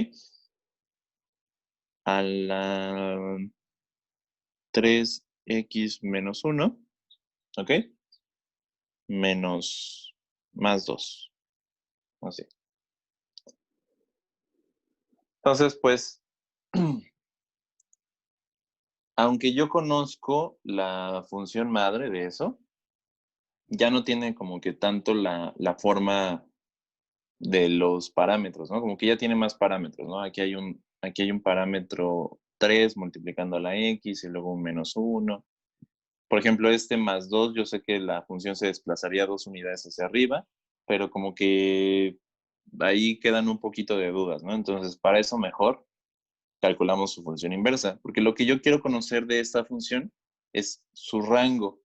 A la 3x menos 1, ¿ok? Menos más 2, así. Entonces, pues, aunque yo conozco la función madre de eso, ya no tiene como que tanto la forma de los parámetros, ¿no? Como que ya tiene más parámetros, ¿no? Aquí hay un parámetro 3 multiplicando a la x y luego un menos 1. Por ejemplo, este más 2, yo sé que la función se desplazaría 2 unidades hacia arriba, pero como que ahí quedan un poquito de dudas, ¿no? Entonces, para eso mejor calculamos su función inversa, porque lo que yo quiero conocer de esta función es su rango.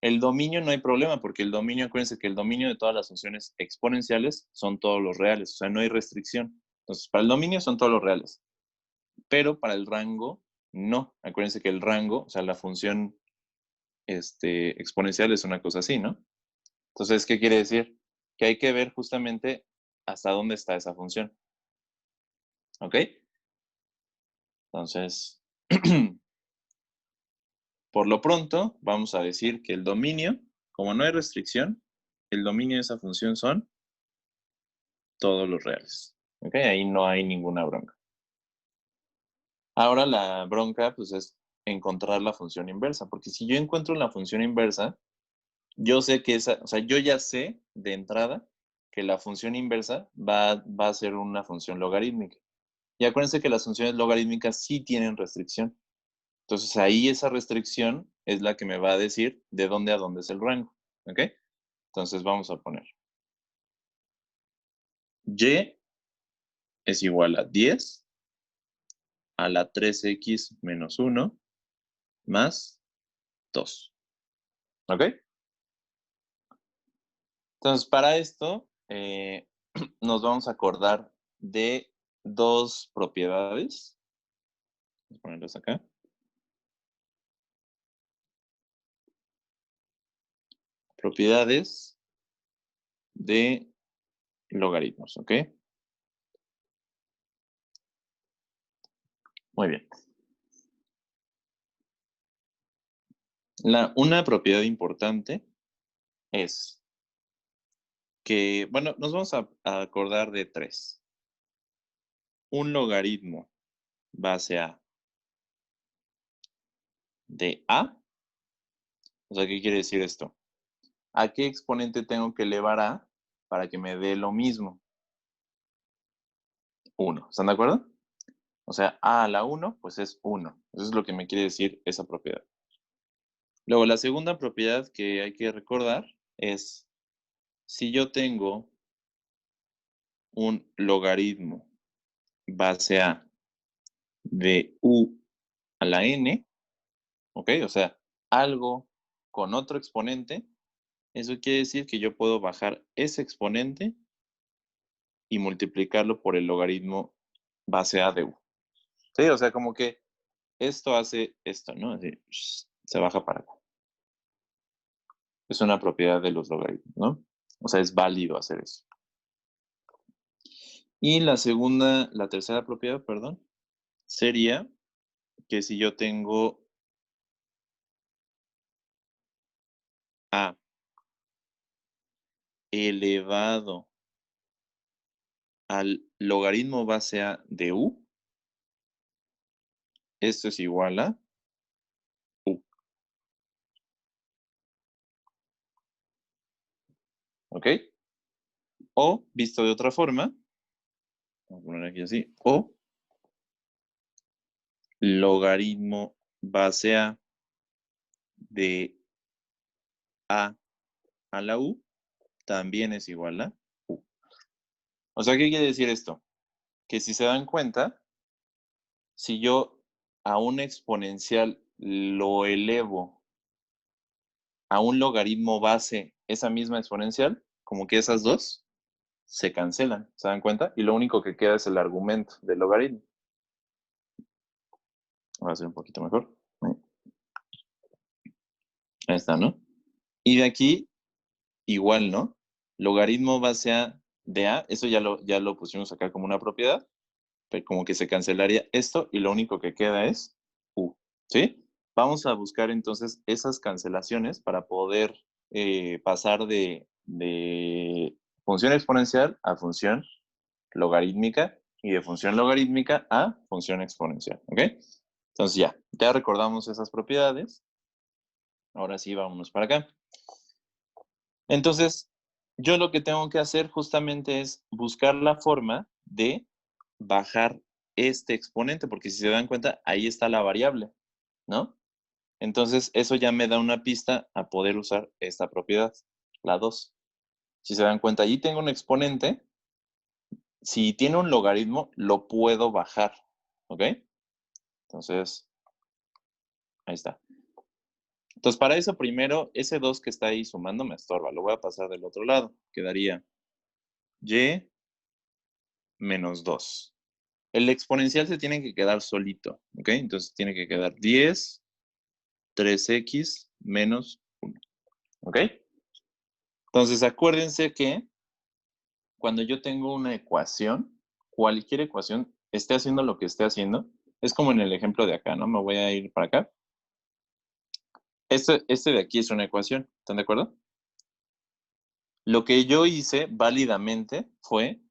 El dominio no hay problema, porque el dominio, acuérdense que el dominio de todas las funciones exponenciales son todos los reales, o sea, no hay restricción. Entonces, para el dominio son todos los reales, pero para el rango no. Acuérdense que el rango, o sea, la función exponencial es una cosa así, ¿no? Entonces, ¿qué quiere decir? Que hay que ver justamente hasta dónde está esa función. ¿Ok? Entonces, por lo pronto, vamos a decir que el dominio, como no hay restricción, el dominio de esa función son todos los reales. ¿Ok? Ahí no hay ninguna bronca. Ahora la bronca, pues, es encontrar la función inversa, porque si yo encuentro la función inversa, yo sé que o sea, yo ya sé de entrada que la función inversa va a ser una función logarítmica. Y acuérdense que las funciones logarítmicas sí tienen restricción. Entonces ahí esa restricción es la que me va a decir de dónde a dónde es el rango. ¿Ok? Entonces vamos a poner y es igual a 10 a la 3x menos 1 más 2. ¿Ok? Entonces, para esto, nos vamos a acordar de dos propiedades. Vamos a ponerlas acá. Propiedades de logaritmos, ¿ok? Muy bien. Una propiedad importante es que, bueno, nos vamos a acordar de tres. Un logaritmo base A de A. O sea, ¿qué quiere decir esto? ¿A qué exponente tengo que elevar A para que me dé lo mismo? 1. ¿Están de acuerdo? O sea, A a la 1, pues es 1. Eso es lo que me quiere decir esa propiedad. Luego, la segunda propiedad que hay que recordar es, si yo tengo un logaritmo base A de U a la N, ¿ok? O sea, algo con otro exponente, eso quiere decir que yo puedo bajar ese exponente y multiplicarlo por el logaritmo base A de U. Sí, o sea, como que esto hace esto, ¿no? Así, se baja para acá. Es una propiedad de los logaritmos, ¿no? O sea, es válido hacer eso. Y la tercera propiedad, perdón, sería que si yo tengo A elevado al logaritmo base A de U, esto es igual a U. ¿Ok? O, visto de otra forma, vamos a poner aquí así, o logaritmo base A de A a la U también es igual a U. O sea, ¿qué quiere decir esto? Que si se dan cuenta, si yo a un exponencial lo elevo a un logaritmo base, esa misma exponencial, como que esas dos se cancelan, ¿se dan cuenta? Y lo único que queda es el argumento del logaritmo. Voy a hacer un poquito mejor. Ahí está, ¿no? Y de aquí, igual, ¿no? Logaritmo base A de A, eso ya lo pusimos acá como una propiedad, pero como que se cancelaría esto y lo único que queda es U, ¿sí? Vamos a buscar entonces esas cancelaciones para poder pasar de función exponencial a función logarítmica y de función logarítmica a función exponencial, ¿ok? Entonces ya recordamos esas propiedades. Ahora sí, vámonos para acá. Entonces, yo lo que tengo que hacer justamente es buscar la forma de bajar este exponente, porque si se dan cuenta, ahí está la variable, ¿no? Entonces, eso ya me da una pista a poder usar esta propiedad, la 2. Si se dan cuenta, allí tengo un exponente. Si tiene un logaritmo, lo puedo bajar, ¿ok? Entonces, ahí está. Entonces, para eso primero, ese 2 que está ahí sumando me estorba. Lo voy a pasar del otro lado. Quedaría y menos 2. El exponencial se tiene que quedar solito, ¿ok? Entonces tiene que quedar 10, 3x menos 1, ¿ok? Entonces acuérdense que cuando yo tengo una ecuación, cualquier ecuación, esté haciendo lo que esté haciendo, es como en el ejemplo de acá, ¿no? Me voy a ir para acá. Este de aquí es una ecuación, ¿están de acuerdo? Lo que yo hice válidamente fue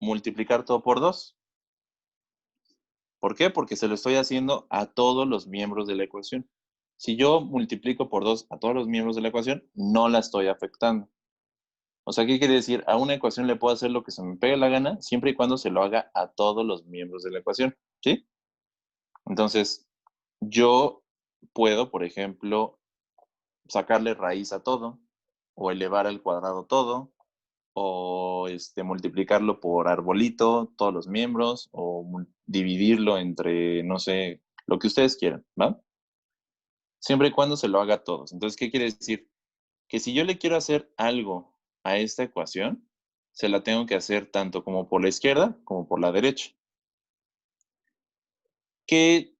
multiplicar todo por 2. ¿Por qué? Porque se lo estoy haciendo a todos los miembros de la ecuación. Si yo multiplico por 2 a todos los miembros de la ecuación, no la estoy afectando. O sea, ¿qué quiere decir? A una ecuación le puedo hacer lo que se me pegue la gana, siempre y cuando se lo haga a todos los miembros de la ecuación, ¿sí? Entonces, yo puedo, por ejemplo, sacarle raíz a todo, o elevar al cuadrado todo, o multiplicarlo por arbolito, todos los miembros, o dividirlo entre, no sé, lo que ustedes quieran, ¿va? Siempre y cuando se lo haga a todos. Entonces, ¿qué quiere decir? Que si yo le quiero hacer algo a esta ecuación, se la tengo que hacer tanto como por la izquierda como por la derecha. ¿Qué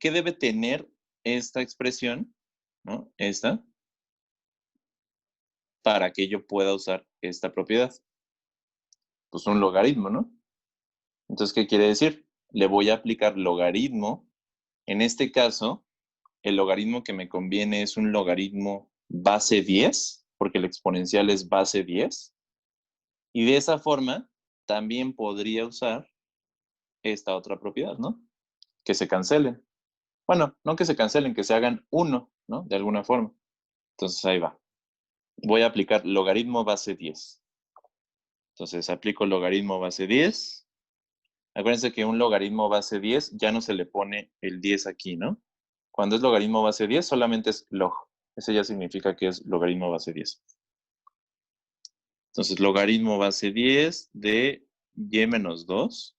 debe tener esta expresión, ¿no? Esta, para que yo pueda usar esta propiedad? Pues un logaritmo, ¿no? Entonces, ¿qué quiere decir? Le voy a aplicar logaritmo. En este caso, el logaritmo que me conviene es un logaritmo base 10, porque el exponencial es base 10. Y de esa forma, también podría usar esta otra propiedad, ¿no? Que se cancelen. Bueno, no que se cancelen, que se hagan 1, ¿no? De alguna forma. Entonces, ahí va. Voy a aplicar logaritmo base 10. Entonces, aplico logaritmo base 10. Acuérdense que un logaritmo base 10 ya no se le pone el 10 aquí, ¿no? Cuando es logaritmo base 10, solamente es log. Ese ya significa que es logaritmo base 10. Entonces, logaritmo base 10 de y menos 2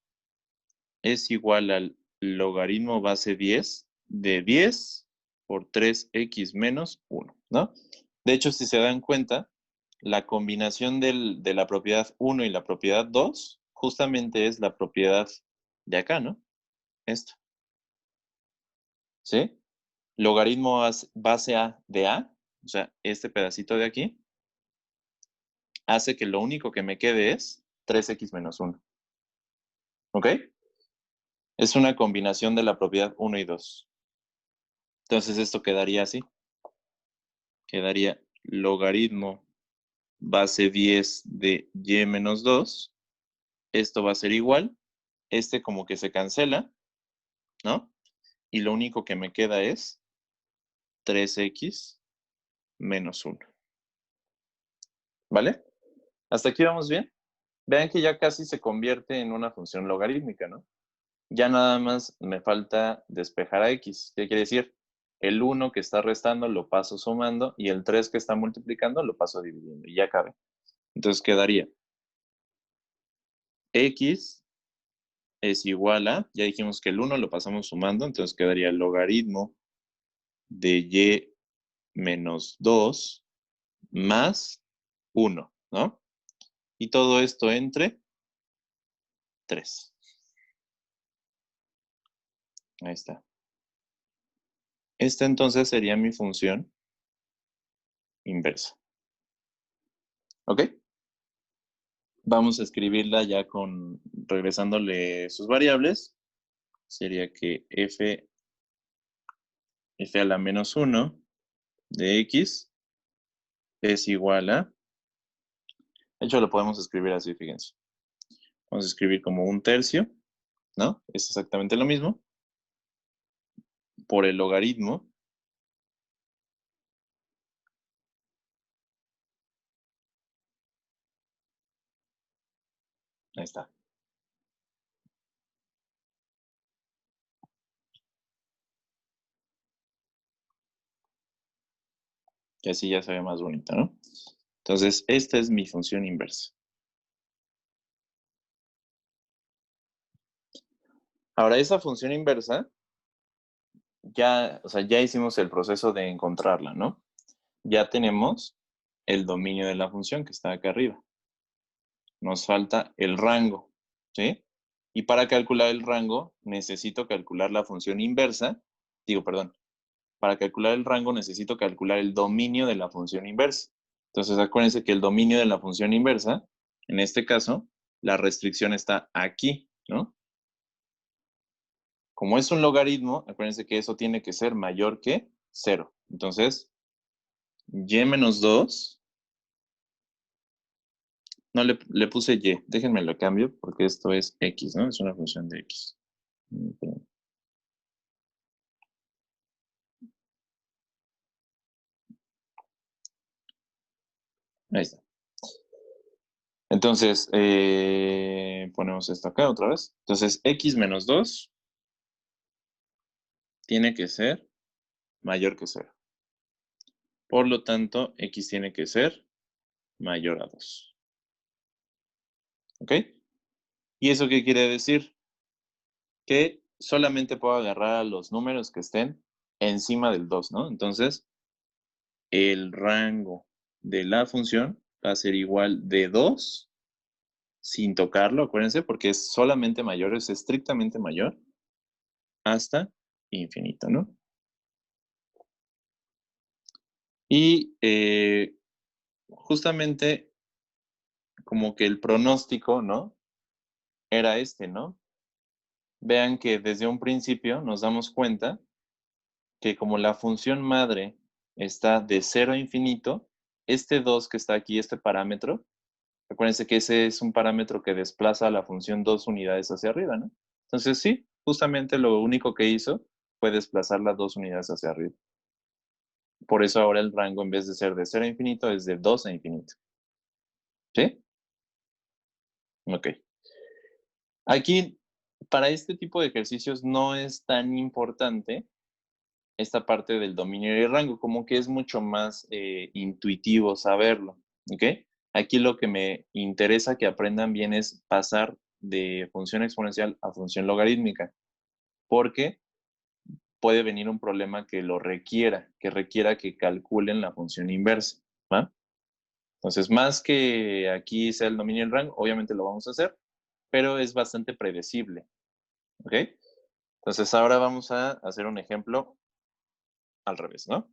es igual al logaritmo base 10 de 10 por 3x menos 1, ¿no? De hecho, si se dan cuenta, la combinación de la propiedad 1 y la propiedad 2 justamente es la propiedad de acá, ¿no? Esta. ¿Sí? Logaritmo base A de A, o sea, este pedacito de aquí, hace que lo único que me quede es 3x menos 1. ¿Ok? Es una combinación de la propiedad 1 y 2. Entonces esto quedaría así. Quedaría logaritmo base 10 de y menos 2. Esto va a ser igual. Este como que se cancela, ¿no? Y lo único que me queda es 3x menos 1. ¿Vale? ¿Hasta aquí vamos bien? Vean que ya casi se convierte en una función logarítmica, ¿no? Ya nada más me falta despejar a x. ¿Qué quiere decir? El 1 que está restando lo paso sumando y el 3 que está multiplicando lo paso dividiendo. Y ya cabe. Entonces quedaría x es igual a, ya dijimos que el 1 lo pasamos sumando, entonces quedaría el logaritmo de y menos 2 más 1, ¿no? Y todo esto entre 3. Ahí está. Esta entonces sería mi función inversa. ¿Ok? Vamos a escribirla ya regresándole sus variables. Sería que f a la menos 1 de x es igual a, de hecho lo podemos escribir así, fíjense. Vamos a escribir como 1/3, ¿no? Es exactamente lo mismo. Por el logaritmo ahí está. Y así ya se ve más bonita, ¿no? Entonces, esta es mi función inversa. Ahora, esa función inversa, ya, o sea, ya hicimos el proceso de encontrarla, ¿no? Ya tenemos el dominio de la función que está acá arriba. Nos falta el rango, ¿sí? Y para calcular el rango, necesito calcular la función inversa. Para calcular el rango necesito calcular el dominio de la función inversa. Entonces, acuérdense que el dominio de la función inversa, en este caso, la restricción está aquí, ¿no? Como es un logaritmo, acuérdense que eso tiene que ser mayor que 0. Entonces, y menos 2, no le puse y, déjenme lo cambio porque esto es x, ¿no? Es una función de x. Ahí está. Entonces, ponemos esto acá otra vez. Entonces, x menos 2 tiene que ser mayor que 0. Por lo tanto, x tiene que ser mayor a 2. ¿Ok? ¿Y eso qué quiere decir? Que solamente puedo agarrar a los números que estén encima del 2, ¿no? Entonces, el rango de la función va a ser igual de 2 sin tocarlo, acuérdense, porque es solamente mayor, es estrictamente mayor, hasta infinito, ¿no? Y justamente como que el pronóstico, ¿no? Era este, ¿no? Vean que desde un principio nos damos cuenta que como la función madre está de 0 a infinito, este 2 que está aquí, este parámetro, acuérdense que ese es un parámetro que desplaza a la función 2 unidades hacia arriba, ¿no? Entonces sí, justamente lo único que hizo fue desplazar las 2 unidades hacia arriba. Por eso ahora el rango, en vez de ser de 0 a infinito, es de 2 a infinito. ¿Sí? Ok. Aquí, para este tipo de ejercicios no es tan importante esta parte del dominio y el rango, como que es mucho más intuitivo saberlo, ¿ok? Aquí lo que me interesa que aprendan bien es pasar de función exponencial a función logarítmica, porque puede venir un problema que lo requiera, que requiera que calculen la función inversa, ¿va? Entonces, más que aquí sea el dominio y el rango, obviamente lo vamos a hacer, pero es bastante predecible, ¿ok? Entonces, ahora vamos a hacer un ejemplo al revés, ¿no?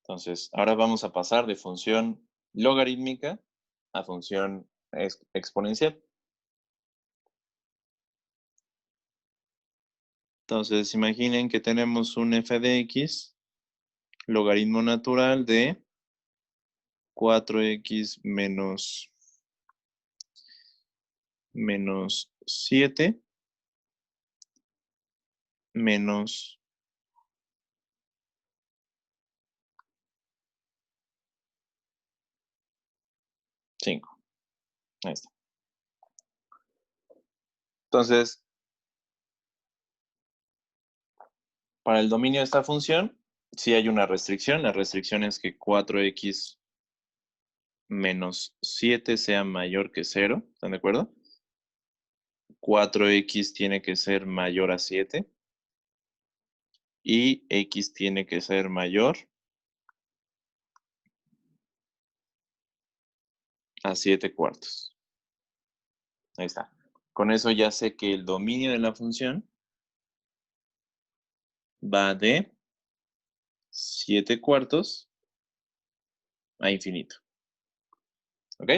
Entonces, ahora vamos a pasar de función logarítmica a función exponencial. Entonces, imaginen que tenemos un f de x, logaritmo natural de 4x menos 7 menos 5. Ahí está. Entonces, para el dominio de esta función, sí hay una restricción. La restricción es que 4x menos 7 sea mayor que 0. ¿Están de acuerdo? 4x tiene que ser mayor a 7 y x tiene que ser mayor a 7 cuartos. Ahí está. Con eso ya sé que el dominio de la función va de 7 cuartos a infinito. ¿Ok?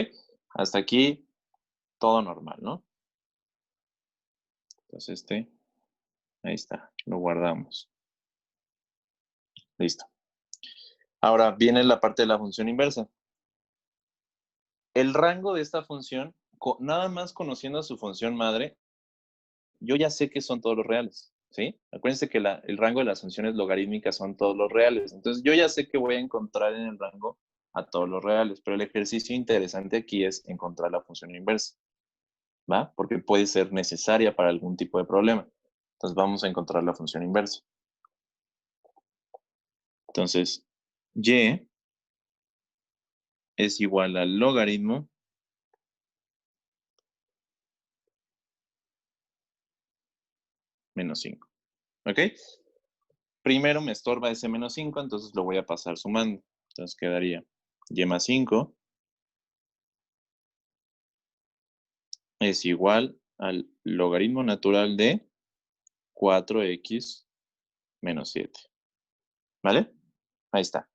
Hasta aquí todo normal, ¿no? Entonces ahí está, lo guardamos. Listo. Ahora viene la parte de la función inversa. El rango de esta función, nada más conociendo su función madre, yo ya sé que son todos los reales, ¿sí? Acuérdense que el rango de las funciones logarítmicas son todos los reales. Entonces, yo ya sé que voy a encontrar en el rango a todos los reales, pero el ejercicio interesante aquí es encontrar la función inversa, ¿va? Porque puede ser necesaria para algún tipo de problema. Entonces, vamos a encontrar la función inversa. Entonces, y es igual al logaritmo menos 5. ¿Ok? Primero me estorba ese menos 5, entonces lo voy a pasar sumando. Entonces quedaría y más 5 es igual al logaritmo natural de 4x menos 7. ¿Vale? Ahí está.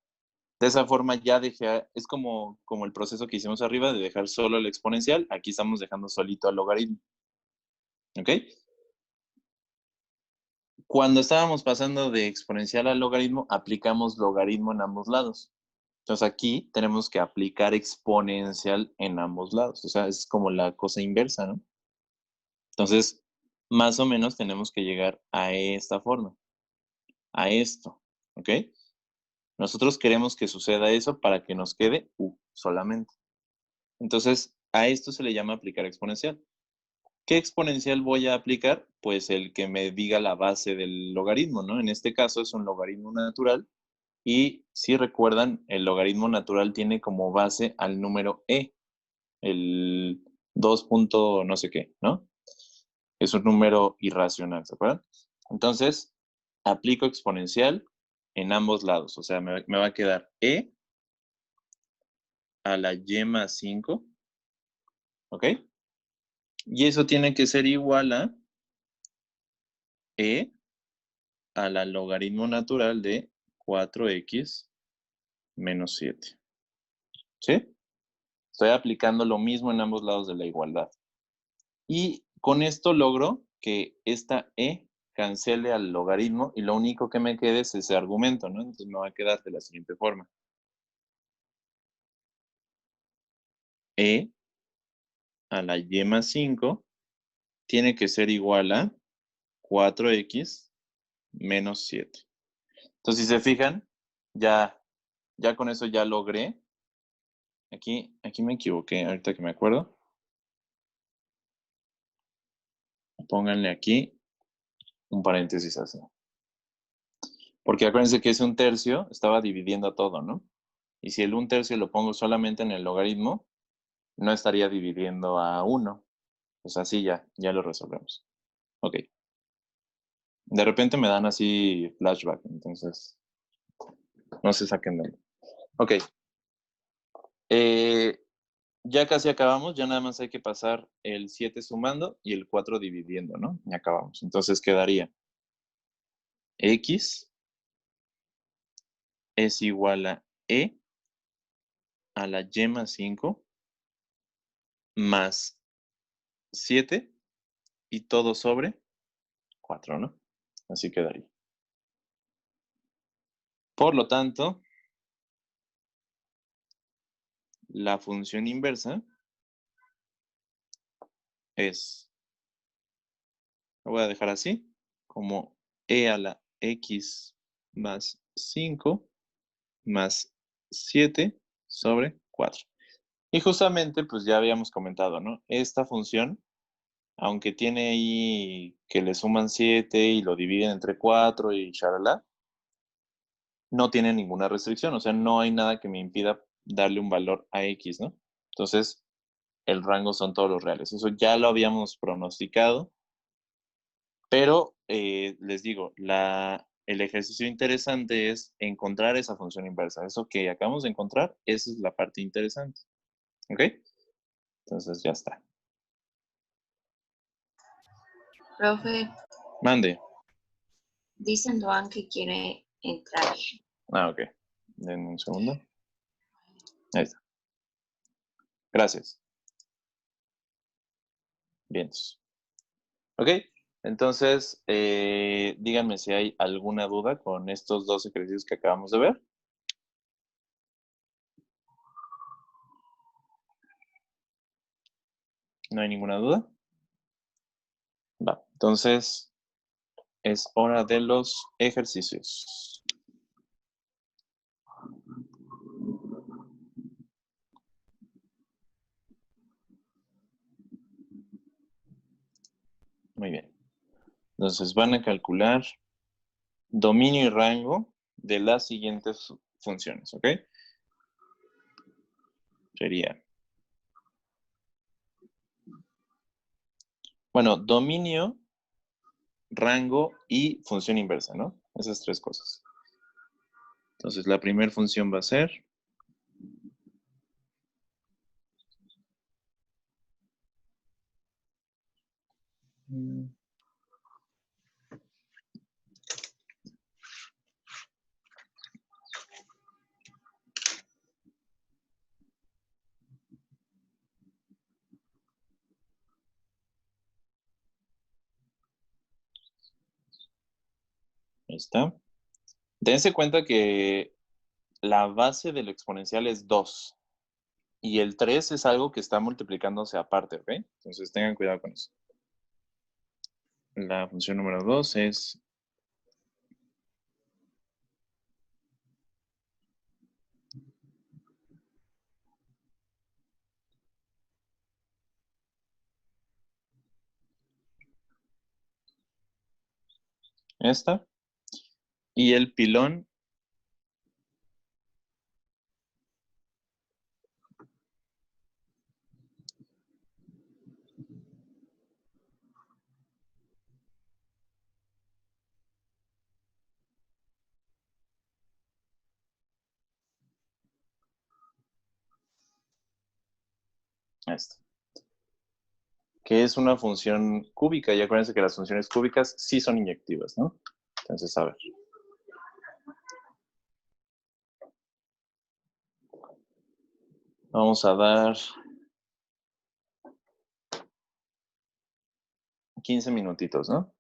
De esa forma ya dejé, es como el proceso que hicimos arriba de dejar solo el exponencial. Aquí estamos dejando solito al logaritmo. ¿Ok? Cuando estábamos pasando de exponencial al logaritmo, aplicamos logaritmo en ambos lados. Entonces aquí tenemos que aplicar exponencial en ambos lados. O sea, es como la cosa inversa, ¿no? Entonces, más o menos tenemos que llegar a esta forma, a esto, ¿ok? Nosotros queremos que suceda eso para que nos quede u solamente. Entonces, a esto se le llama aplicar exponencial. ¿Qué exponencial voy a aplicar? Pues el que me diga la base del logaritmo, ¿no? En este caso es un logaritmo natural y si recuerdan, el logaritmo natural tiene como base al número e. 2 punto no sé qué, ¿no? Es un número irracional, ¿se acuerdan? Entonces, aplico exponencial en ambos lados. O sea, me va a quedar e a la y más 5, ¿ok? Y eso tiene que ser igual a e a la logaritmo natural de 4x menos 7. ¿Sí? Estoy aplicando lo mismo en ambos lados de la igualdad. Y con esto logro que esta e cancele al logaritmo y lo único que me quede es ese argumento, ¿no? Entonces me va a quedar de la siguiente forma. E a la y más 5 tiene que ser igual a 4x menos 7. Entonces, si se fijan, ya con eso ya logré. Aquí me equivoqué, ahorita que me acuerdo. Pónganle aquí un paréntesis así. Porque acuérdense que ese 1/3 estaba dividiendo todo, ¿no? Y si el 1/3 lo pongo solamente en el logaritmo, no estaría dividiendo a 1. Pues así ya lo resolvemos. Ok. De repente me dan así flashback, entonces no se saquen de ahí. Ok. Ya casi acabamos, ya nada más hay que pasar el 7 sumando y el 4 dividiendo, ¿no? Y acabamos. Entonces quedaría x es igual a e a la y más 5 más 7 y todo sobre 4, ¿no? Así quedaría. Por lo tanto, la función inversa es, lo voy a dejar así, como e a la x más 5 más 7 sobre 4. Y justamente, pues ya habíamos comentado, ¿no? Esta función, aunque tiene ahí que le suman 7 y lo dividen entre 4 y charalá, no tiene ninguna restricción, o sea, no hay nada que me impida darle un valor a x, ¿no? Entonces, el rango son todos los reales. Eso ya lo habíamos pronosticado, pero les digo, el ejercicio interesante es encontrar esa función inversa. Eso que acabamos de encontrar, esa es la parte interesante. ¿Ok? Entonces ya está.
Profe,
Mande.
dice Duan que quiere entrar.
Ah, ok. Denme un segundo. Ahí está. Gracias. Bien. Ok. Entonces, díganme si hay alguna duda con estos dos ejercicios que acabamos de ver. ¿No hay ninguna duda? Va. Entonces, es hora de los ejercicios. Muy bien. Entonces, van a calcular dominio y rango de las siguientes funciones, ¿ok? Sería, bueno, dominio, rango y función inversa, ¿no? Esas tres cosas. Entonces, la primera función va a ser ahí está. Dense cuenta que la base del exponencial es 2 y el 3 es algo que está multiplicándose aparte, ¿ok? Entonces tengan cuidado con eso. La función número 2 es esta. Y el pilón Esta. Que es una función cúbica. Y acuérdense que las funciones cúbicas sí son inyectivas, ¿no? Entonces, a ver. Vamos a dar 15 minutitos, ¿no?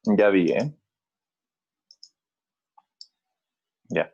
Ya vi, ¿eh? Ya.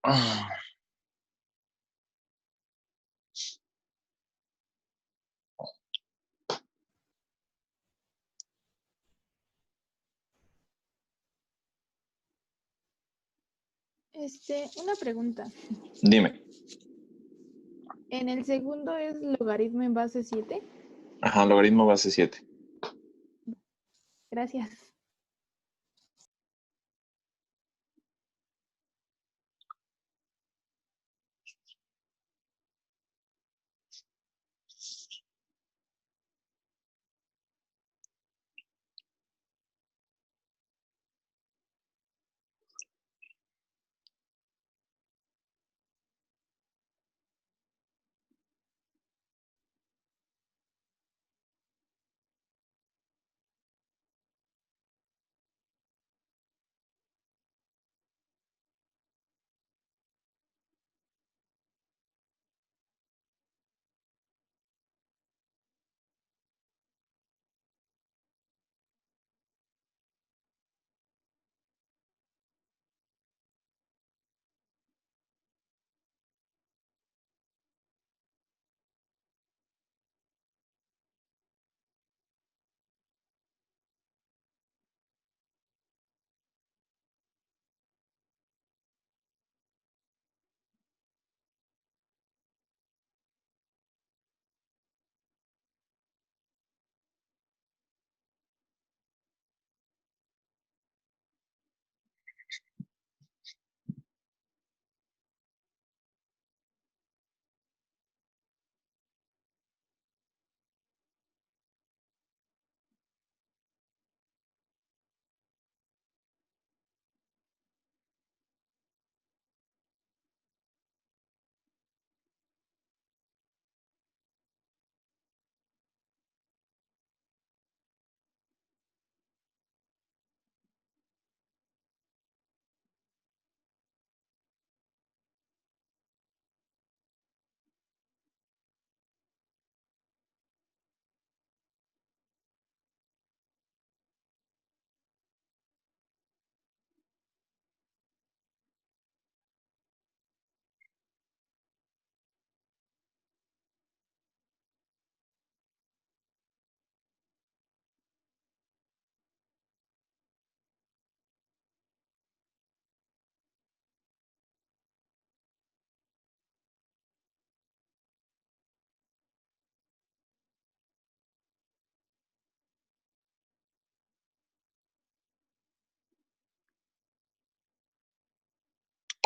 Ah,
Una pregunta.
dime.
¿En el segundo es logaritmo en base 7?
Ajá, logaritmo base 7.
Gracias.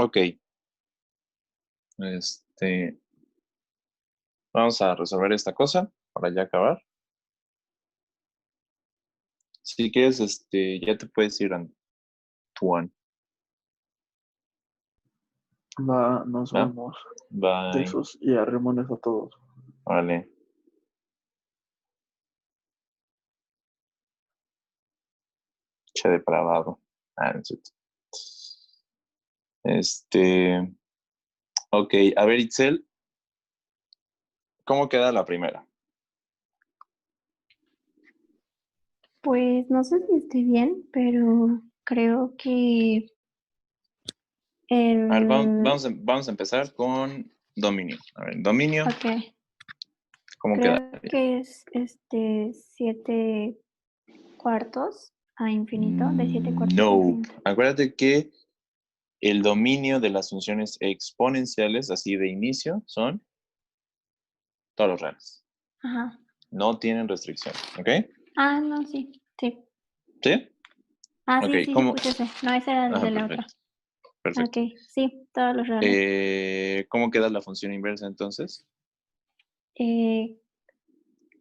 Ok. Vamos a resolver esta cosa para ya acabar. Si quieres, ya te puedes ir, Antoine.
Va, nos
¿Va?
vamos.
Bye.
Besos y arremones a todos.
Vale. Che depravado. Ah, no es cierto. Ok, a ver, Itzel, ¿cómo queda la primera?
Pues no sé si esté bien, pero creo que
A ver,
el...
vamos a empezar con dominio. A ver, dominio,
Ok,
¿cómo queda?
creo que es 7 cuartos a infinito, de 7 cuartos a
No.
infinito.
Acuérdate que el dominio de las funciones exponenciales, así de inicio, son todos los reales.
Ajá.
No tienen restricción, ¿ok?
Ah, no, sí, sí.
¿Sí?
Ah,
Ok,
sí,
¿cómo?
puse ese. No, ese era el
Ajá,
de la otra.
perfecto, perfecto.
Ok, sí, todos los reales.
¿Cómo queda la función inversa entonces?
Eh,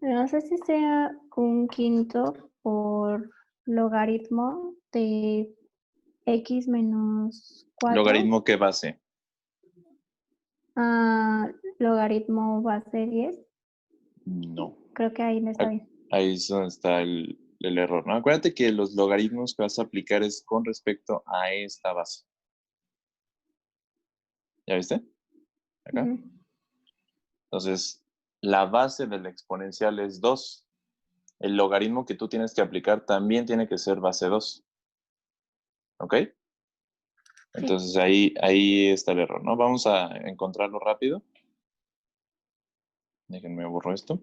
no sé si sea un quinto por logaritmo de x menos 4.
¿Logaritmo qué base?
Logaritmo base 10.
No.
Creo que ahí no está bien.
Ahí es donde está el error, ¿no? Acuérdate que los logaritmos que vas a aplicar es con respecto a esta base. ¿Ya viste? Acá.
Ujú.
Entonces, la base de la exponencial es 2. El logaritmo que tú tienes que aplicar también tiene que ser base 2. ¿Ok? Entonces ahí está el error, ¿no? Vamos a encontrarlo rápido. Déjenme borro esto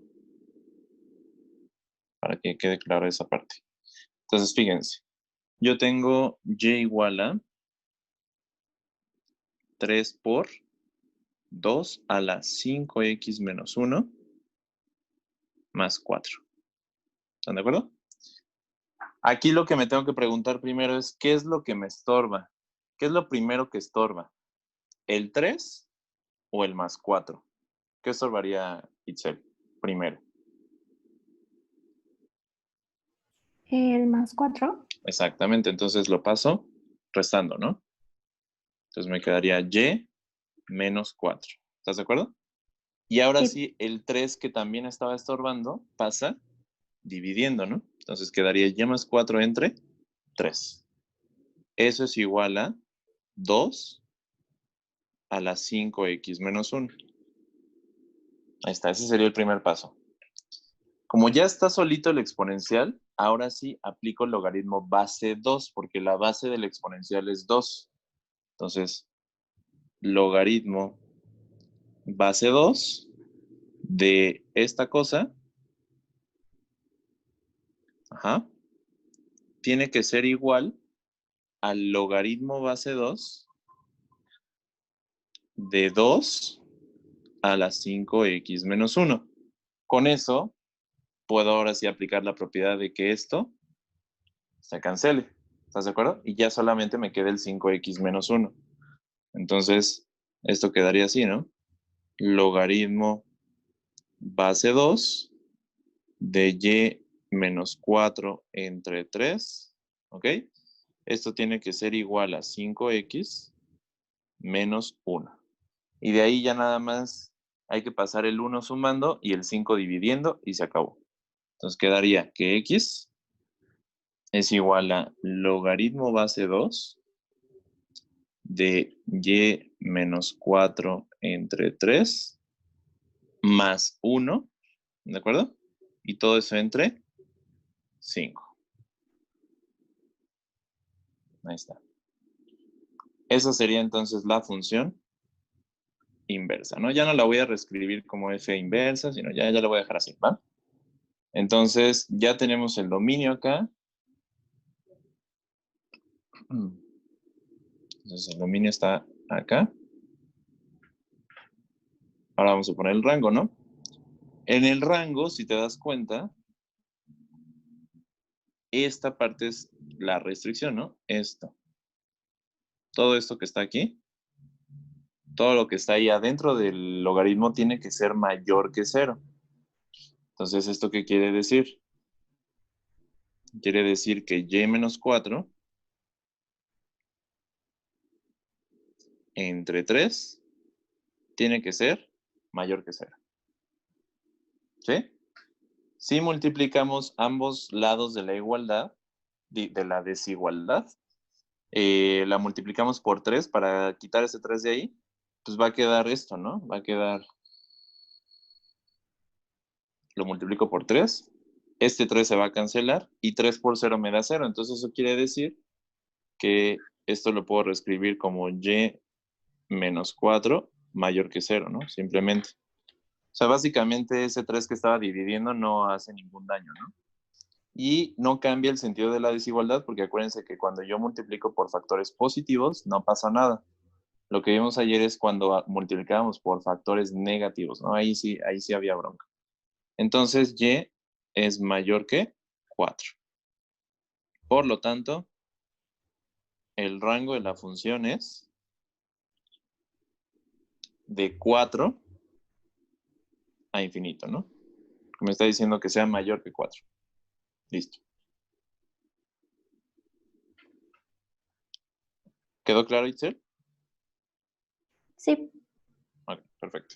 para que quede clara esa parte. Entonces, fíjense. Yo tengo y igual a 3 por 2 a la 5x menos 1 más 4. ¿Están de acuerdo? Aquí lo que me tengo que preguntar primero es, ¿qué es lo que me estorba? ¿Qué es lo primero que estorba? ¿El 3 o el más 4? ¿Qué estorbaría Itzel primero?
El más 4.
Exactamente, entonces lo paso restando, ¿no? Entonces me quedaría y menos 4. ¿Estás de acuerdo? Y ahora sí, el 3 que también estaba estorbando pasa dividiendo, ¿no? Entonces quedaría y más 4 entre 3. Eso es igual a 2 a la 5x menos 1. Ahí está, ese sería el primer paso. Como ya está solito el exponencial, ahora sí aplico el logaritmo base 2, porque la base del exponencial es 2. Entonces, logaritmo base 2 de esta cosa, tiene que ser igual al logaritmo base 2 de 2 a la 5x menos 1. Con eso, puedo ahora sí aplicar la propiedad de que esto se cancele. ¿Estás de acuerdo? Y ya solamente me queda el 5x menos 1. Entonces, esto quedaría así, ¿no? Logaritmo base 2 de y menos 4 entre 3, ¿ok? Esto tiene que ser igual a 5x menos 1. Y de ahí ya nada más hay que pasar el 1 sumando y el 5 dividiendo y se acabó. Entonces quedaría que x es igual a logaritmo base 2 de y menos 4 entre 3 más 1, ¿de acuerdo? Y todo eso entre 5. Ahí está. Esa sería entonces la función inversa, ¿no? Ya no la voy a reescribir como f inversa, sino ya la voy a dejar así, ¿va? Entonces, ya tenemos el dominio acá. Entonces, el dominio está acá. Ahora vamos a poner el rango, ¿no? En el rango, si te das cuenta, esta parte es la restricción, ¿no? Esto. Todo esto que está aquí, todo lo que está ahí adentro del logaritmo tiene que ser mayor que 0. Entonces, ¿esto qué quiere decir? Quiere decir que y menos 4 entre 3 tiene que ser mayor que 0. ¿Sí? Si multiplicamos ambos lados de la igualdad, de la desigualdad, la multiplicamos por 3 para quitar ese 3 de ahí, pues va a quedar esto, ¿no? Va a quedar, lo multiplico por 3, este 3 se va a cancelar y 3 por 0 me da 0. Entonces eso quiere decir que esto lo puedo reescribir como y menos 4 mayor que 0, ¿no? Simplemente. O sea, básicamente ese 3 que estaba dividiendo no hace ningún daño, ¿no? Y no cambia el sentido de la desigualdad porque acuérdense que cuando yo multiplico por factores positivos no pasa nada. Lo que vimos ayer es cuando multiplicábamos por factores negativos, ¿no? Ahí sí había bronca. Entonces, y es mayor que 4. Por lo tanto, el rango de la función es de 4 a infinito, ¿no? Me está diciendo que sea mayor que 4. Listo. ¿Quedó claro, Itzel?
Sí.
Ok, perfecto.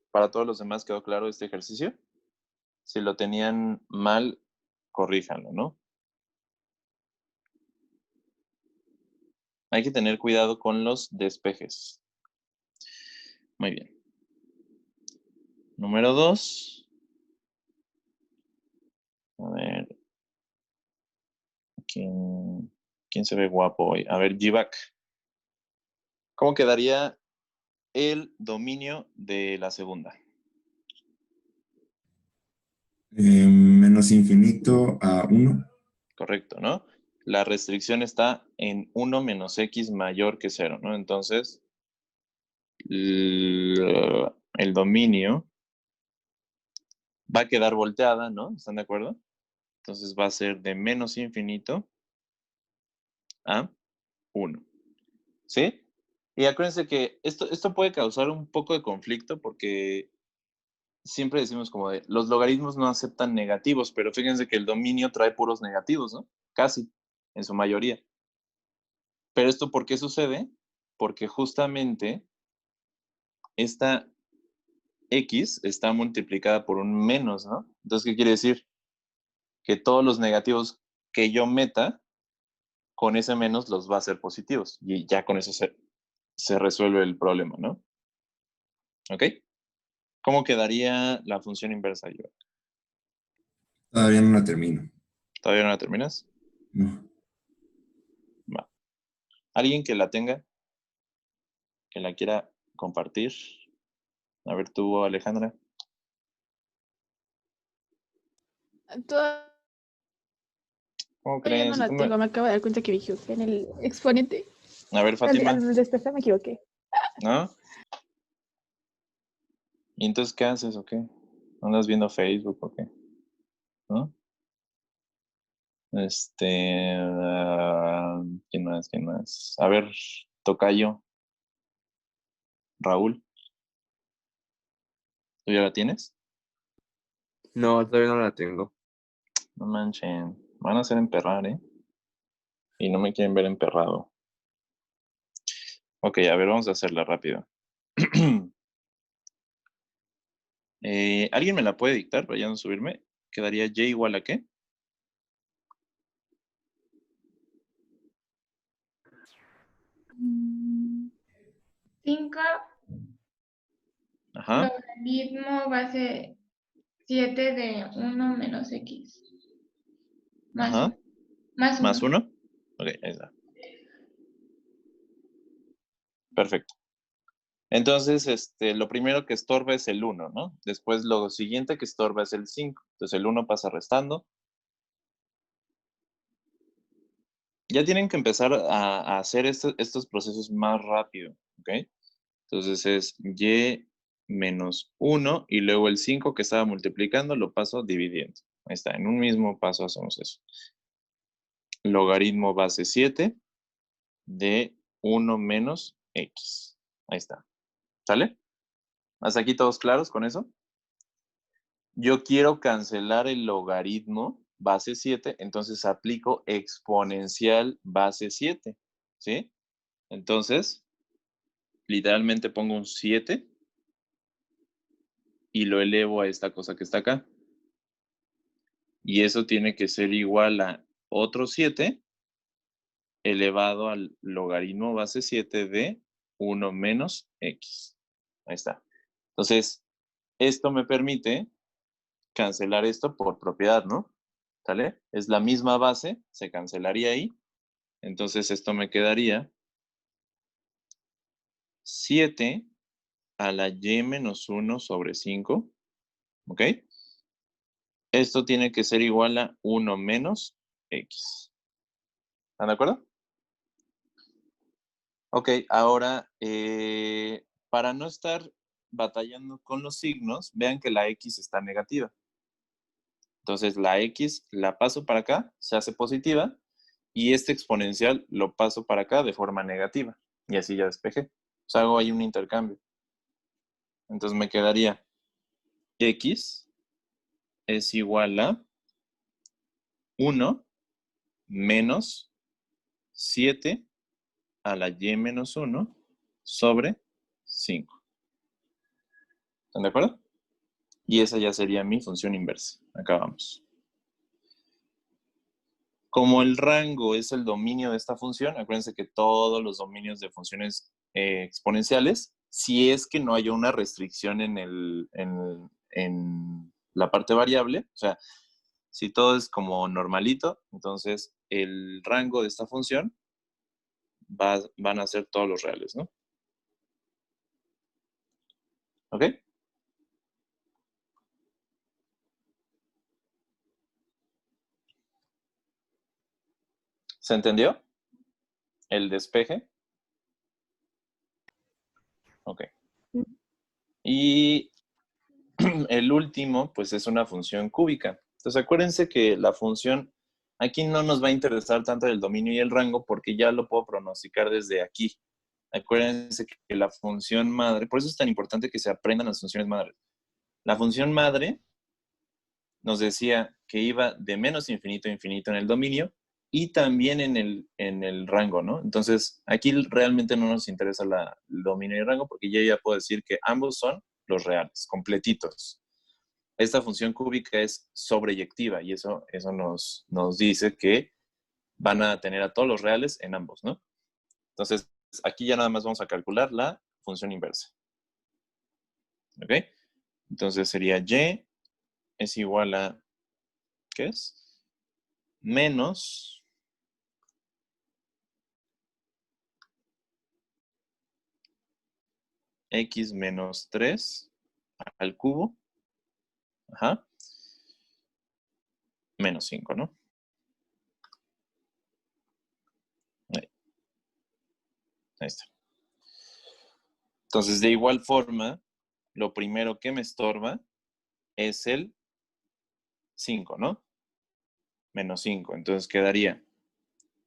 Para todos los demás quedó claro este ejercicio. Si lo tenían mal, corríjanlo, ¿no? Hay que tener cuidado con los despejes. Muy bien. Número 2. A ver. ¿Quién se ve guapo hoy? A ver, G-Back. ¿Cómo quedaría el dominio de la segunda?
Menos infinito a 1.
Correcto, ¿no? La restricción está en 1 menos x mayor que 0, ¿no? Entonces, el dominio va a quedar volteada, ¿no? ¿Están de acuerdo? Entonces va a ser de menos infinito a 1. ¿Sí? Y acuérdense que esto puede causar un poco de conflicto porque siempre decimos como de, los logaritmos no aceptan negativos, pero fíjense que el dominio trae puros negativos, ¿no? Casi, en su mayoría. Pero esto, ¿por qué sucede? Porque justamente esta x está multiplicada por un menos, ¿no? Entonces, ¿qué quiere decir? Que todos los negativos que yo meta, con ese menos los va a ser positivos. Y ya con eso se resuelve el problema, ¿no? ¿Ok? ¿Cómo quedaría la función inversa, yo?
Todavía no la termino.
¿Todavía no la terminas?
No.
Va. ¿Alguien que la tenga? ¿Que la quiera compartir? A ver tú, Alejandra.
Todavía
¿Cómo
no
crees?
la tengo, me acabo de dar cuenta que me equivoqué en el exponente.
A ver, Fátima.
Al despertar me equivoqué.
¿No? ¿Y entonces qué haces o qué? ¿Andas viendo Facebook o qué? ¿No? ¿Quién más? ¿Quién más? A ver, tocayo. Raúl. ¿Tú ya la tienes?
No, todavía no la tengo.
No manchen. Van a hacer emperrar, ¿eh? Y no me quieren ver emperrado. Ok, a ver, vamos a hacerla rápido. ¿Alguien me la puede dictar para ya no subirme? ¿Quedaría y igual a qué?
Cinco
Ajá.
logaritmo base 7 de 1 menos x. Más
Ajá.
1. Más 1.
¿Más 1? Ok, ahí está. Perfecto. Entonces, lo primero que estorba es el 1, ¿no? Después lo siguiente que estorba es el 5. Entonces el 1 pasa restando. Ya tienen que empezar a hacer estos procesos más rápido, ¿ok? Entonces es y menos 1 y luego el 5 que estaba multiplicando lo paso dividiendo. Ahí está, en un mismo paso hacemos eso. Logaritmo base 7 de 1 menos x. Ahí está. ¿Sale? ¿Hasta aquí todos claros con eso? Yo quiero cancelar el logaritmo base 7, entonces aplico exponencial base 7, ¿sí? Entonces, literalmente pongo un 7 y lo elevo a esta cosa que está acá. Y eso tiene que ser igual a otro 7 elevado al logaritmo base 7 de 1 menos x. Ahí está. Entonces, esto me permite cancelar esto por propiedad, ¿no? ¿Sale? Es la misma base, se cancelaría ahí. Entonces esto me quedaría 7 a la y menos 1 sobre 5. ¿Ok? Esto tiene que ser igual a 1 menos x. ¿Están de acuerdo? Ok, ahora, para no estar batallando con los signos, vean que la x está negativa. Entonces la x la paso para acá, se hace positiva, y este exponencial lo paso para acá de forma negativa. Y así ya despejé. O sea, hago ahí un intercambio. Entonces me quedaría x es igual a 1 menos 7 a la y menos 1 sobre 5. ¿Están de acuerdo? Y esa ya sería mi función inversa. Acá vamos. Como el rango es el dominio de esta función, acuérdense que todos los dominios de funciones exponenciales, si es que no haya una restricción en la parte variable, o sea, si todo es como normalito, entonces el rango de esta función van a ser todos los reales, ¿no? ¿Ok? ¿Se entendió? ¿El despeje? Ok. Y el último, pues es una función cúbica. Entonces acuérdense que la función, aquí no nos va a interesar tanto el dominio y el rango porque ya lo puedo pronosticar desde aquí. Acuérdense que la función madre, por eso es tan importante que se aprendan las funciones madres. La función madre nos decía que iba de menos infinito a infinito en el dominio y también en el rango, ¿no? Entonces, aquí realmente no nos interesa el dominio y el rango porque ya puedo decir que ambos son los reales, completitos. Esta función cúbica es sobreyectiva y eso nos dice que van a tener a todos los reales en ambos, ¿no? Entonces, aquí ya nada más vamos a calcular la función inversa. ¿Ok? Entonces sería y es igual a, ¿qué es? Menos x menos 3 al cubo, ajá, menos 5, ¿no? Ahí está. Entonces, de igual forma, lo primero que me estorba es el 5, ¿no? Menos 5. Entonces quedaría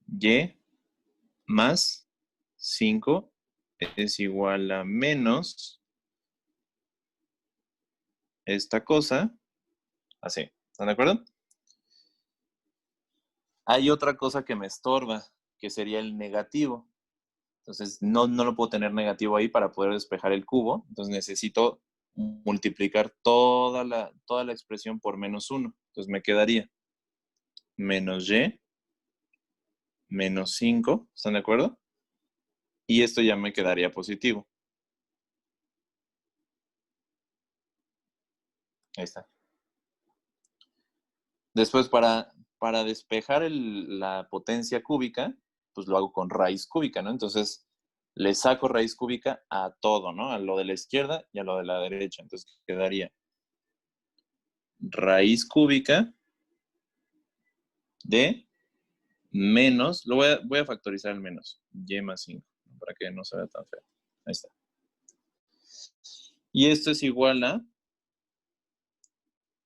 y más 5 es igual a menos esta cosa, así. ¿Están de acuerdo? Hay otra cosa que me estorba, que sería el negativo. Entonces, no lo puedo tener negativo ahí para poder despejar el cubo. Entonces, necesito multiplicar toda la expresión por menos 1. Entonces, me quedaría menos y menos 5. ¿Están de acuerdo? Y esto ya me quedaría positivo. Ahí está. Después, para despejar la potencia cúbica, pues lo hago con raíz cúbica, ¿no? Entonces, le saco raíz cúbica a todo, ¿no? A lo de la izquierda y a lo de la derecha. Entonces, quedaría raíz cúbica de menos, voy a factorizar el menos, y más 5, para que no se vea tan feo. Ahí está. Y esto es igual a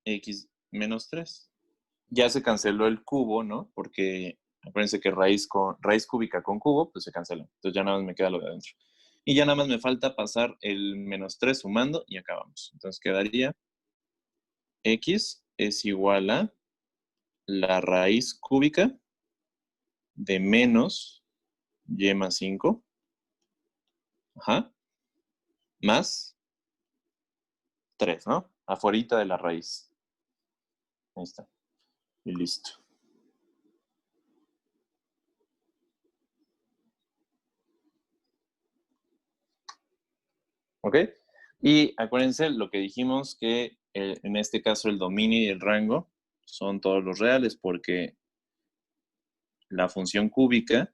x menos 3. Ya se canceló el cubo, ¿no? Porque acuérdense que raíz cúbica con cubo, pues se cancela. Entonces ya nada más me queda lo de adentro. Y ya nada más me falta pasar el menos 3 sumando y acabamos. Entonces quedaría x es igual a la raíz cúbica de menos y más 5. Ajá. Más 3, ¿no? Afuerita de la raíz. Ahí está. Y listo. ¿Ok? Y acuérdense lo que dijimos que en este caso el dominio y el rango son todos los reales porque la función cúbica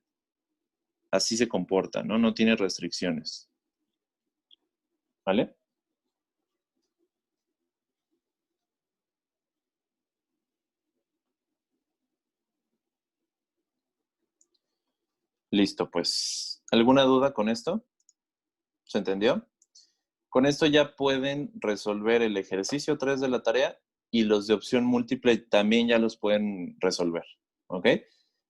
así se comporta, ¿no? No tiene restricciones. ¿Vale? Listo, pues. ¿Alguna duda con esto? ¿Se entendió? Con esto ya pueden resolver el ejercicio 3 de la tarea y los de opción múltiple también ya los pueden resolver. ¿Ok?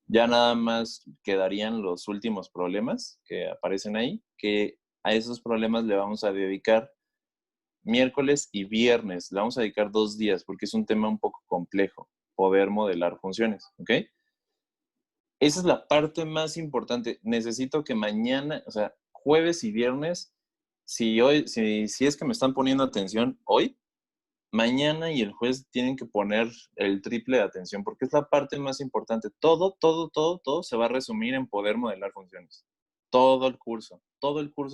Ya nada más quedarían los últimos problemas que aparecen ahí, que a esos problemas le vamos a dedicar miércoles y viernes. Le vamos a dedicar 2 días porque es un tema un poco complejo, poder modelar funciones. ¿Ok? Esa es la parte más importante. Necesito que mañana, o sea, jueves y viernes, si es que me están poniendo atención hoy, mañana y el jueves tienen que poner el triple de atención porque es la parte más importante. Todo se va a resumir en poder modelar funciones. Todo el curso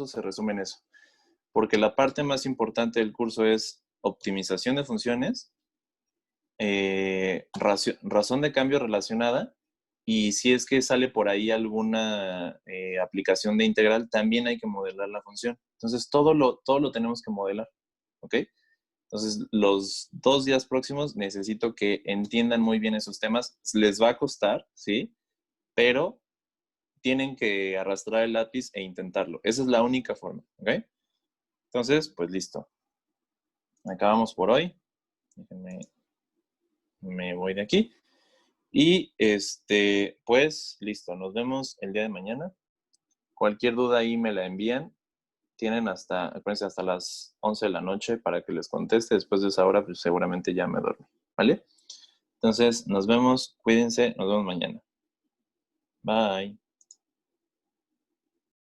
se resume en eso. Porque la parte más importante del curso es optimización de funciones, razón de cambio relacionada, y si es que sale por ahí alguna aplicación de integral, también hay que modelar la función. Entonces, todo lo tenemos que modelar. ¿ok? Entonces, los 2 días próximos necesito que entiendan muy bien esos temas. Les va a costar, ¿sí? Pero tienen que arrastrar el lápiz e intentarlo. Esa es la única forma, ¿ok? Entonces, pues listo. Acabamos por hoy. Déjenme, me voy de aquí. Y pues listo. Nos vemos el día de mañana. Cualquier duda ahí me la envían. Tienen acuérdense, hasta las 11 de la noche para que les conteste. Después de esa hora, pues seguramente ya me duermo, ¿vale? Entonces, nos vemos. Cuídense. Nos vemos mañana. Bye.